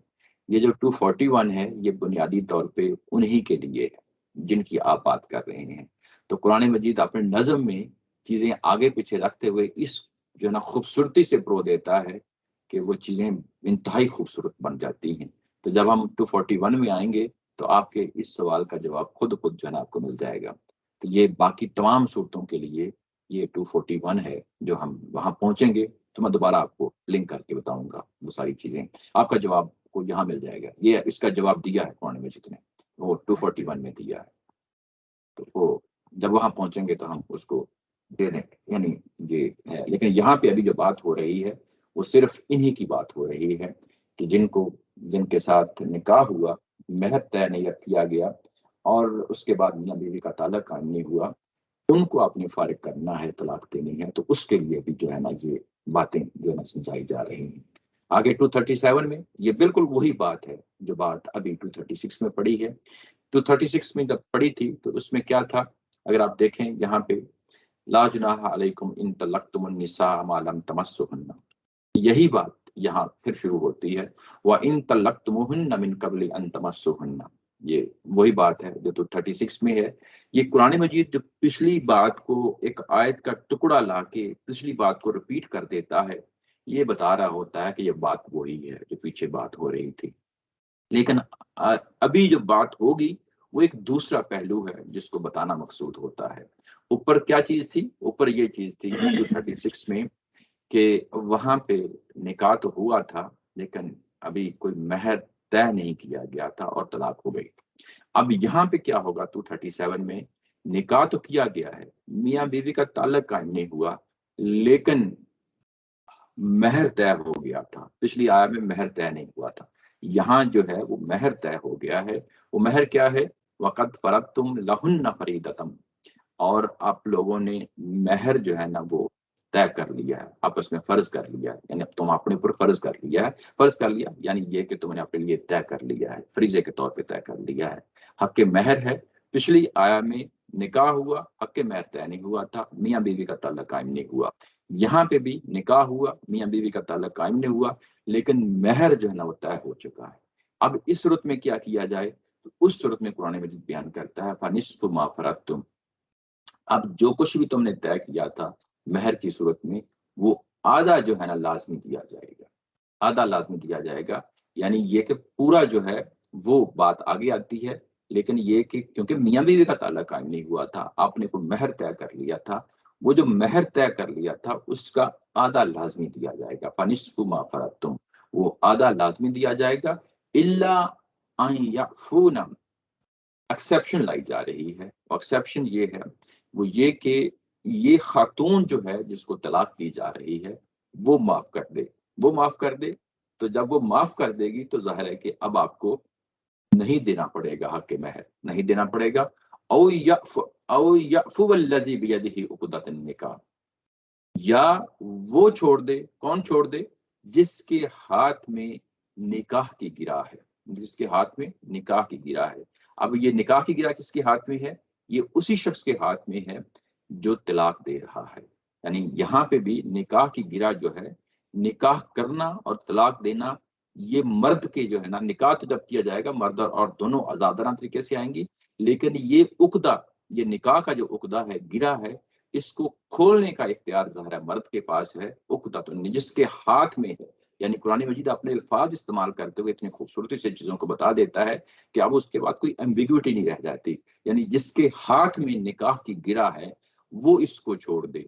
یہ جو 241 ہے یہ بنیادی طور پہ انہی کے لیے ہے جن کی آپ بات کر رہے ہیں۔ تو قرآن مجید اپنے نظم میں چیزیں آگے پیچھے رکھتے ہوئے اس جو ہے نا خوبصورتی سے پرو دیتا ہے کہ وہ چیزیں انتہائی خوبصورت بن جاتی ہیں. تو جب ہم 241 میں آئیں گے تو آپ کے اس سوال کا جواب خود جو ہے نا آپ کو مل جائے گا. تو یہ باقی تمام صورتوں کے لیے یہ 241 ہے. جو ہم وہاں پہنچیں گے تو میں دوبارہ آپ کو لنک کر کے بتاؤں گا وہ ساری چیزیں. آپ کا جواب کو یہاں مل جائے گا. یہ اس کا جواب دیا ہے قرآن مجید نے، وہ 241 میں دیا ہے. تو وہ جب وہاں پہنچیں گے تو ہم اس کو دے دیں. یعنی یہ ہے، لیکن یہاں پہ ابھی جو بات ہو رہی ہے وہ صرف انہی کی بات ہو رہی ہے کہ جن کے ساتھ نکاح ہوا، مہر طے نہیں کیا گیا اور اس کے بعد میاں بیوی کا تعلق قائم نہیں ہوا، ان کو آپ نے فارغ کرنا ہے، طلاق دینی ہے. تو اس کے لیے بھی جو ہے نا یہ باتیں جو ہے نا سمجھائی جا رہی ہیں. آگے 237 میں یہ بالکل وہی بات ہے جو بات ابھی 236 میں پڑی ہے. 236 میں جب پڑی تھی تو اس میں کیا تھا، اگر آپ دیکھیں یہاں پہ لا جناح علیکم ان طلقتم النساء ما لم تمسوهن، یہی بات یہاں پھر شروع ہوتی ہے. وَإِن طَلَّقْتُمُوهُنَّ مِن قَبْلِ أَن تَمَسُّوهُنَّ، یہ وہی بات ہے جو 236 میں ہے. یہ قرآن مجید جو پچھلی بات کو ایک آیت کا ٹکڑا لا کے پچھلی بات کو ریپیٹ کر دیتا ہے، یہ بتا رہا ہوتا ہے کہ یہ بات وہی ہے جو پیچھے بات ہو رہی تھی. لیکن ابھی جو بات ہوگی وہ ایک دوسرا پہلو ہے جس کو بتانا مقصود ہوتا ہے. اوپر کیا چیز تھی؟ اوپر یہ چیز تھی 236 میں کہ وہاں پہ نکاح تو ہوا تھا لیکن ابھی کوئی مہر طے نہیں کیا گیا تھا اور طلاق ہو گئی. اب یہاں پہ کیا ہوگا 237 میں، نکاح تو کیا گیا ہے، میاں بیوی کا تعلق قائم نہیں ہوا، لیکن مہر طے ہو گیا تھا. پچھلی آیت میں مہر طے نہیں ہوا تھا، یہاں جو ہے وہ مہر طے ہو گیا ہے. وہ مہر کیا ہے؟ وَقَدْ فَرَضْتُمْ لَهُنَّ فَرِيضَةً، اور آپ لوگوں نے مہر جو ہے نا وہ طے کر لیا ہے، آپس میں فرض کر لیا ہے. یعنی تم اپنے اوپر فرض کر لیا ہے. فرض کر لیا یعنی یہ کہ تم نے اپنے لیے طے کر لیا ہے، فریضے کے طور پہ طے کر لیا ہے. حق مہر ہے. پچھلی آیا میں نکاح ہوا، حق مہر طے نہیں ہوا تھا، میاں بیوی کا تعلق قائم نہیں ہوا. یہاں پہ بھی نکاح ہوا، میاں بیوی کا تعلق قائم نہیں ہوا، لیکن مہر جو ہے نا وہ طے ہو چکا ہے. اب اس صورت میں کیا کیا جائے؟ تو اس صورت میں قرآن مجید بیان کرتا ہے فَنِصْفُ مَا فَرَضْتُمْ، اب جو کچھ بھی تم نے طے کیا تھا مہر کی صورت میں وہ آدھا جو ہے نا لازمی دیا جائے گا، آدھا لازمی دیا جائے گا. یعنی یہ کہ پورا جو ہے وہ بات آگے آتی ہے، لیکن یہ کہ کیونکہ میاں بیوی کا تعلق قائم نہیں ہوا تھا، آپ نے کوئی مہر طے کر لیا تھا، وہ جو مہر طے کر لیا تھا اس کا آدھا لازمی دیا جائے گا. فَنِصْفُ مَا فَرَضْتُمْ، وہ آدھا لازمی دیا جائے گا. اِلَّا أَن يَعْفُونَ، ایکسیپشن لائی جا رہی ہے. ایکسیپشن یہ ہے، وہ یہ کہ یہ خاتون جو ہے جس کو طلاق دی جا رہی ہے وہ معاف کر دے، وہ معاف کر دے. تو جب وہ معاف کر دے گی تو ظاہر ہے کہ اب آپ کو نہیں دینا پڑے گا، حق مہر نہیں دینا پڑے گا. او یعفو الذی بیدہ عقدۃ النکاح، یا وہ چھوڑ دے، کون چھوڑ دے؟ جس کے ہاتھ میں نکاح کی گرہ ہے، جس کے ہاتھ میں نکاح کی گرہ ہے. اب یہ نکاح کی گرہ کس کے ہاتھ میں ہے؟ یہ اسی شخص کے ہاتھ میں ہے جو طلاق دے رہا ہے. یعنی یہاں پہ بھی نکاح کی گرہ جو ہے، نکاح کرنا اور طلاق دینا، یہ مرد کے جو ہے نا، نکاح تو جب کیا جائے گا مرد اور عورت دونوں آزادانہ طریقے سے آئیں گی، لیکن یہ عقدہ، یہ نکاح کا جو عقدہ ہے، گرہ ہے، اس کو کھولنے کا اختیار ظاہر ہے مرد کے پاس ہے. عقدۃ، جس کے ہاتھ میں ہے. یعنی قرآن مجید اپنے الفاظ استعمال کرتے ہوئے اتنی خوبصورتی سے چیزوں کو بتا دیتا ہے کہ اب اس کے بعد کوئی ایمبیگوٹی نہیں رہ جاتی. یعنی جس کے ہاتھ میں نکاح کی گرہ ہے وہ اس کو چھوڑ دے.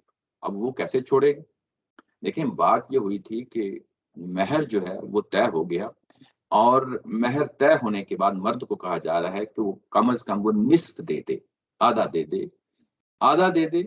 اب وہ کیسے چھوڑے گا؟ دیکھیں بات یہ ہوئی تھی کہ مہر جو ہے وہ طے ہو گیا، اور مہر طے ہونے کے بعد مرد کو کہا جا رہا ہے کہ وہ کم از کم وہ نصف دے دے، آدھا دے دے، آدھا دے دے.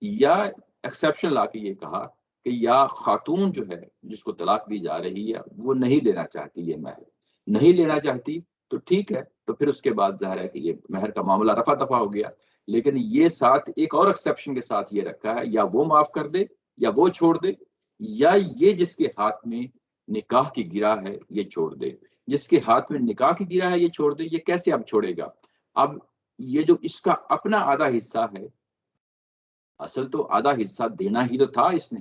یا ایکسیپشن لا کے یہ کہا کہ یا خاتون جو ہے جس کو طلاق دی جا رہی ہے وہ نہیں لینا چاہتی، یہ مہر نہیں لینا چاہتی، تو ٹھیک ہے، تو پھر اس کے بعد ظاہر ہے کہ یہ مہر کا معاملہ رفع دفع ہو گیا. لیکن یہ ساتھ ایک اور ایکسیپشن کے ساتھ یہ رکھا ہے، یا وہ معاف کر دے، یا وہ چھوڑ دے، یا یہ جس کے ہاتھ میں نکاح کی گرہ ہے یہ چھوڑ دے. جس کے ہاتھ میں نکاح کی گرہ ہے یہ چھوڑ دے. یہ کیسے اب چھوڑے گا؟ اب یہ جو اس کا اپنا آدھا حصہ ہے، اصل تو آدھا حصہ دینا ہی تو تھا اس نے،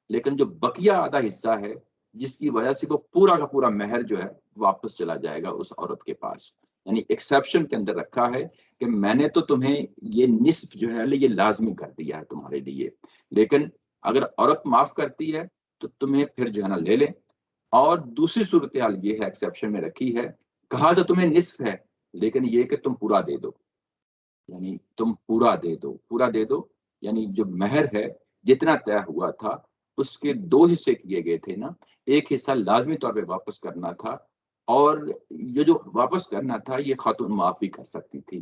لیکن جو بقیہ آدھا حصہ ہے جس کی وجہ سے وہ پورا کا پورا مہر جو ہے واپس چلا جائے گا اس عورت کے پاس. یعنی ایکسیپشن کے اندر رکھا ہے کہ میں نے تو تمہیں یہ نصف جو ہے یہ لازمی کر دیا ہے تمہارے لیے، لیکن اگر عورت معاف کرتی ہے تو تمہیں پھر جو ہے نا لے لیں۔ اور دوسری صورتحال یہ ہے ایکسیپشن میں رکھی ہے، کہا تو تمہیں نصف ہے لیکن یہ کہ تم پورا دے دو، یعنی تم پورا دے دو، پورا دے دو یعنی جو مہر ہے جتنا طے ہوا تھا اس کے 2 حصے کیے گئے تھے نا، ایک حصہ لازمی طور پہ واپس کرنا تھا، اور یہ جو واپس کرنا تھا یہ خاتون معاف بھی کر سکتی تھی،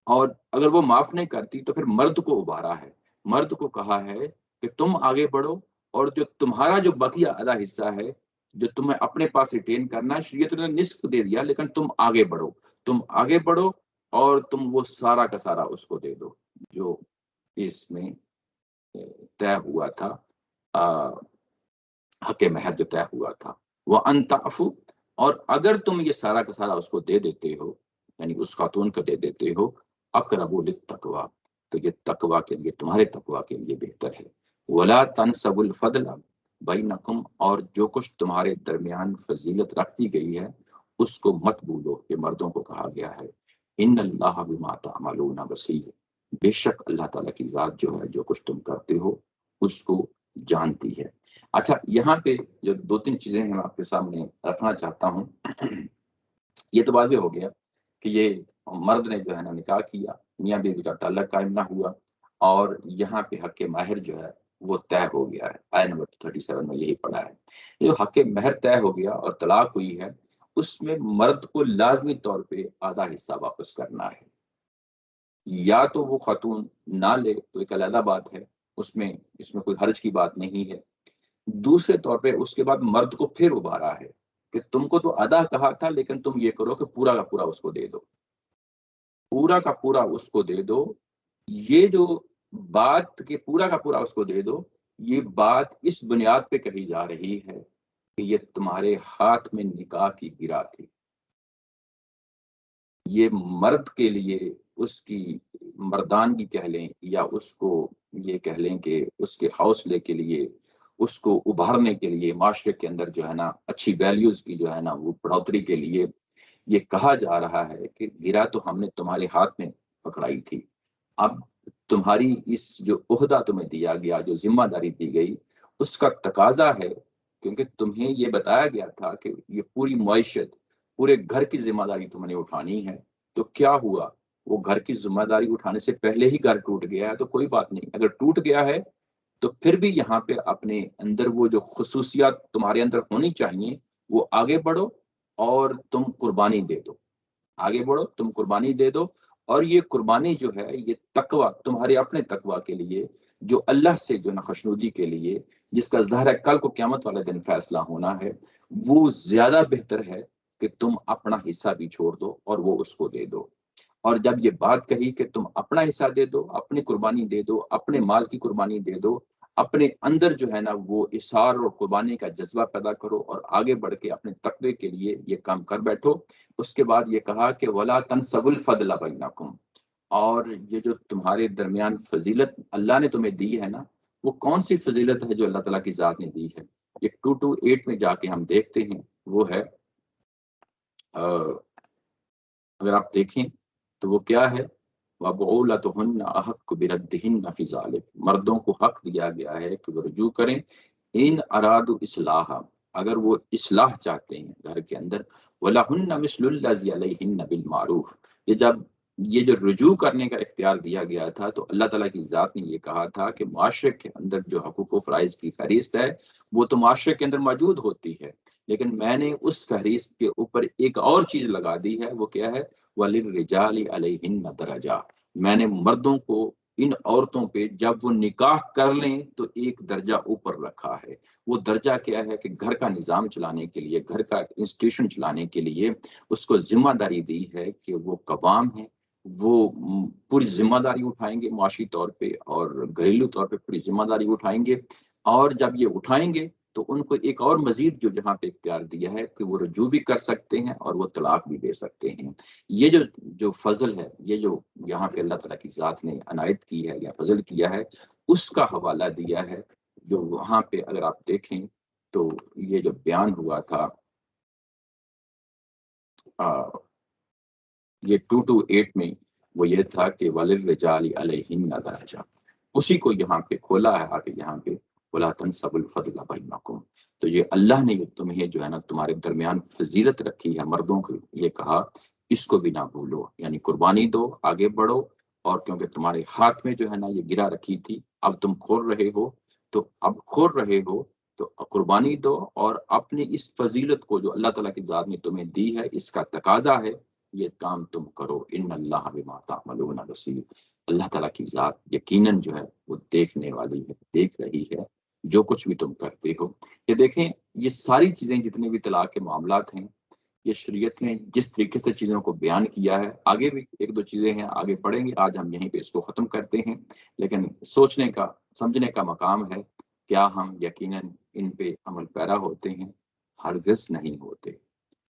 اور اگر وہ معاف نہیں کرتی تو پھر مرد کو ابھارا ہے، مرد کو کہا ہے کہ تم آگے بڑھو، اور جو تمہارا جو بقیہ آدھا حصہ ہے جو تمہیں اپنے پاس ریٹین کرنا ہے، شریعت نے نصف دے دیا لیکن تم آگے بڑھو، تم آگے بڑھو اور تم وہ سارا کا سارا اس کو دے دو جو اس میں طے ہوا تھا، حق مہر جو طے ہوا تھا۔ وہ انتعفو، اور اگر تم یہ سارا کا سارا اس کو دے دیتے ہو، یعنی اس خاتون کو دے دیتے ہو، اقرب للتقوی، تو یہ تقوی کے لیے، تمہارے تقوی کے لیے بہتر ہے۔ ولا تنسبوا الفضل بینکم، اور جو کچھ تمہارے درمیان فضیلت رکھ دی گئی ہے اس کو مت بھولو، یہ مردوں کو کہا گیا ہے۔ ان اللہ بما تعملون بصیر، بے شک اللہ تعالیٰ کی ذات جو ہے جو کچھ تم کرتے ہو اس کو جانتی ہے۔ اچھا، یہاں پہ جو 2-3 چیزیں ہیں میں آپ کے سامنے رکھنا چاہتا ہوں۔ یہ تو واضح ہو گیا کہ یہ مرد نے جو ہے نا نکاح کیا، میاں بیوی کا تعلق قائم نہ ہوا، اور یہاں پہ حق مہر جو ہے وہ طے ہو گیا ہے، آیت نمبر 37 میں یہی پڑھا ہے۔ یہ جو حق مہر طے ہو گیا اور طلاق ہوئی ہے، اس میں مرد کو لازمی طور پہ آدھا حصہ واپس کرنا ہے، یا تو وہ خاتون نہ لے تو ایک علیحدہ بات ہے، اس میں کوئی حرج کی بات نہیں ہے۔ دوسرے طور پہ اس کے بعد مرد کو پھر ابھارا ہے کہ تم کو تو آدھا کہا تھا لیکن تم یہ کرو کہ پورا کا پورا اس کو دے دو، پورا کا پورا اس کو دے دو۔ یہ جو بات کہ پورا کا پورا اس کو دے دو، یہ بات اس بنیاد پہ کہی جا رہی ہے کہ یہ تمہارے ہاتھ میں نکاح کی گرا تھی، یہ مرد کے لیے اس کی مردانگی کہہ لیں، یا اس کو یہ کہہ لیں کہ اس کے حوصلے کے لیے، اس کو ابھارنے کے لیے، معاشرے کے اندر جو ہے نا اچھی ویلیوز کی جو ہے نا وہ بڑھوتری کے لیے یہ کہا جا رہا ہے کہ گرا تو ہم نے تمہارے ہاتھ میں پکڑائی تھی، اب تمہاری اس جو عہدہ تمہیں دیا گیا، جو ذمہ داری دی گئی، اس کا تقاضا ہے، کیونکہ تمہیں یہ بتایا گیا تھا کہ یہ پوری معیشت، پورے گھر کی ذمہ داری تم نے اٹھانی ہے، تو کیا ہوا؟ وہ گھر کی ذمہ داری اٹھانے سے پہلے ہی گھر ٹوٹ گیا ہے تو کوئی بات نہیں، اگر ٹوٹ گیا ہے تو پھر بھی یہاں پہ اپنے اندر وہ جو خصوصیات تمہارے اندر ہونی چاہیے وہ آگے بڑھو اور تم قربانی دے دو، آگے بڑھو تم قربانی دے دو، اور یہ قربانی جو ہے یہ تقوی، تمہارے اپنے تقوی کے لیے، جو اللہ سے جو نخشنودی کے لیے، جس کا ظاہر ہے کل کو قیامت والے دن فیصلہ ہونا ہے، وہ زیادہ بہتر ہے کہ تم اپنا حصہ بھی چھوڑ دو اور وہ اس کو دے دو۔ اور جب یہ بات کہی کہ تم اپنا حصہ دے دو، اپنی قربانی دے دو، اپنے مال کی قربانی دے دو، اپنے اندر جو ہے نا وہ اثار اور قربانی کا جذبہ پیدا کرو اور آگے بڑھ کے اپنے تقوی کے لیے یہ کام کر بیٹھو۔ اس کے بعد یہ کہا کہ وَلَا تَنْسَبُوا الْفَضْلَ بَيْنَكُمْ، اور یہ جو تمہارے درمیان فضیلت اللہ نے تمہیں دی ہے نا، وہ کون سی فضیلت ہے جو اللہ تعالیٰ کی ذات نے دی ہے؟ یہ 228 میں جا کے ہم دیکھتے ہیں، وہ ہے اگر آپ دیکھیں تو وہ کیا ہے؟ وَبُعُولَتُهُنَّ أَحَقُّ بِرَدِّهِنَّ فِي ذَلِكَ، مردوں کو حق دیا گیا ہے کہ وہ رجوع کریں، ان ارادوا اصلاح، اگر وہ اصلاح چاہتے ہیں گھر کے اندر، وَلَهُنَّ مِثْلُ الَّذِي عَلَيْهِنَّ بِالْمَعْرُوفِ، یہ جو رجوع کرنے کا اختیار دیا گیا تھا تو اللہ تعالیٰ کی ذات نے یہ کہا تھا کہ معاشرے کے اندر جو حقوق و فرائض کی فہرست ہے وہ تو معاشرے کے اندر موجود ہوتی ہے، لیکن میں نے اس فہرست کے اوپر ایک اور چیز لگا دی ہے، وہ کیا ہے؟ وَلِلرِّجَالِ عَلَيْهِنَّ دَرَجَةٌ، میں نے مردوں کو ان عورتوں پہ جب وہ نکاح کر لیں تو ایک درجہ اوپر رکھا ہے۔ وہ درجہ کیا ہے کہ گھر کا نظام چلانے کے لیے، گھر کا انسٹیٹیوشن چلانے کے لیے اس کو ذمہ داری دی ہے کہ وہ قوام ہیں، وہ پوری ذمہ داری اٹھائیں گے معاشی طور پہ اور گھریلو طور پہ پوری ذمہ داری اٹھائیں گے، اور جب یہ اٹھائیں گے تو ان کو ایک اور مزید جو جہاں پہ اختیار دیا ہے کہ وہ رجوع بھی کر سکتے ہیں اور وہ طلاق بھی دے سکتے ہیں۔ یہ جو فضل ہے، یہ جو یہاں پہ اللہ تعالیٰ کی ذات نے عنایت کی ہے یا فضل کیا ہے، اس کا حوالہ دیا ہے، جو وہاں پہ اگر آپ دیکھیں تو یہ جو بیان ہوا تھا یہ 228 میں وہ یہ تھا کہ وَلِلرِّجَالِ عَلَيْهِنَّ دَرَجَةٌ، اسی کو یہاں پہ کھولا ہے آگے یہاں پہ وَلَا تَنْسَبُوا الْفَضْلَ بَيْنَكُمْ، تو یہ اللہ نے تمہیں جو ہے نا تمہارے درمیان فضیلت رکھی ہے، مردوں کو یہ کہا اس کو بھی نہ بھولو، یعنی قربانی دو، آگے بڑھو، اور کیونکہ تمہارے ہاتھ میں جو ہے نا یہ گرا رکھی تھی، اب تم کھول رہے ہو، تو اب کھول رہے ہو تو قربانی دو، اور اپنی اس فضیلت کو جو اللہ تعالیٰ کی ذات نے تمہیں دی ہے اس کا تقاضا ہے یہ کام تم کرو، ان اللہ بما تعملون بصیر، اللہ تعالیٰ کی ذات یقیناً جو ہے وہ دیکھنے والی ہے، دیکھ رہی ہے جو کچھ بھی تم کرتے ہو۔ یہ دیکھیں یہ ساری چیزیں جتنے بھی طلاق کے معاملات ہیں یہ شریعت نے جس طریقے سے چیزوں کو بیان کیا ہے، آگے بھی ایک دو چیزیں ہیں آگے پڑھیں گے، آج ہم یہیں پہ اس کو ختم کرتے ہیں، لیکن سوچنے کا سمجھنے کا مقام ہے کیا ہم یقیناً ان پہ عمل پیرا ہوتے ہیں؟ ہرگز نہیں ہوتے۔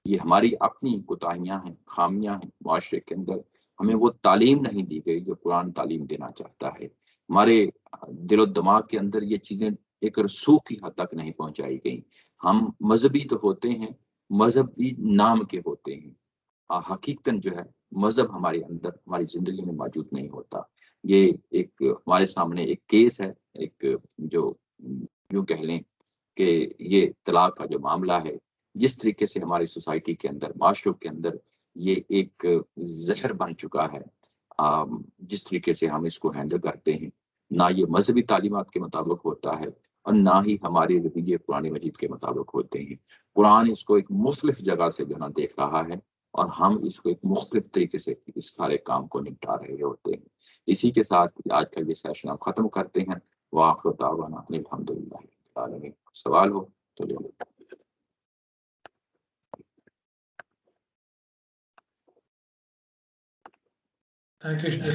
یہ ہماری اپنی کوتاہیاں ہیں، خامیاں ہیں، معاشرے کے اندر ہمیں وہ تعلیم نہیں دی گئی جو قرآن تعلیم دینا چاہتا ہے، ہمارے دل و دماغ کے اندر یہ چیزیں ایک رسوخ کی حد تک نہیں پہنچائی گئی۔ ہم مذہبی تو ہوتے ہیں، مذہبی نام کے ہوتے ہیں، حقیقتاً جو ہے مذہب ہمارے اندر ہماری زندگی میں موجود نہیں ہوتا۔ یہ ایک ہمارے سامنے ایک کیس ہے، ایک جو یوں کہہ لیں کہ یہ طلاق کا جو معاملہ ہے جس طریقے سے ہماری سوسائٹی کے اندر، معاشروں کے اندر یہ ایک زہر بن چکا ہے، جس طریقے سے ہم اس کو ہینڈل کرتے ہیں، نہ یہ مذہبی تعلیمات کے مطابق ہوتا ہے اور نہ ہی ہماری رویے قرآن مجید کے مطابق ہوتے ہیں۔ قرآن اس کو ایک مختلف جگہ سے جو ہے نا دیکھ رہا ہے اور ہم اس کو ایک مختلف طریقے سے اس سارے کام کو نپٹا رہے ہوتے ہیں۔ اسی کے ساتھ آج کا یہ سیشن ہم ختم کرتے ہیں۔ وآخر دعوانا ان الحمدللہ رب العالمین۔ سوال ہو تو لے لو۔ Thank you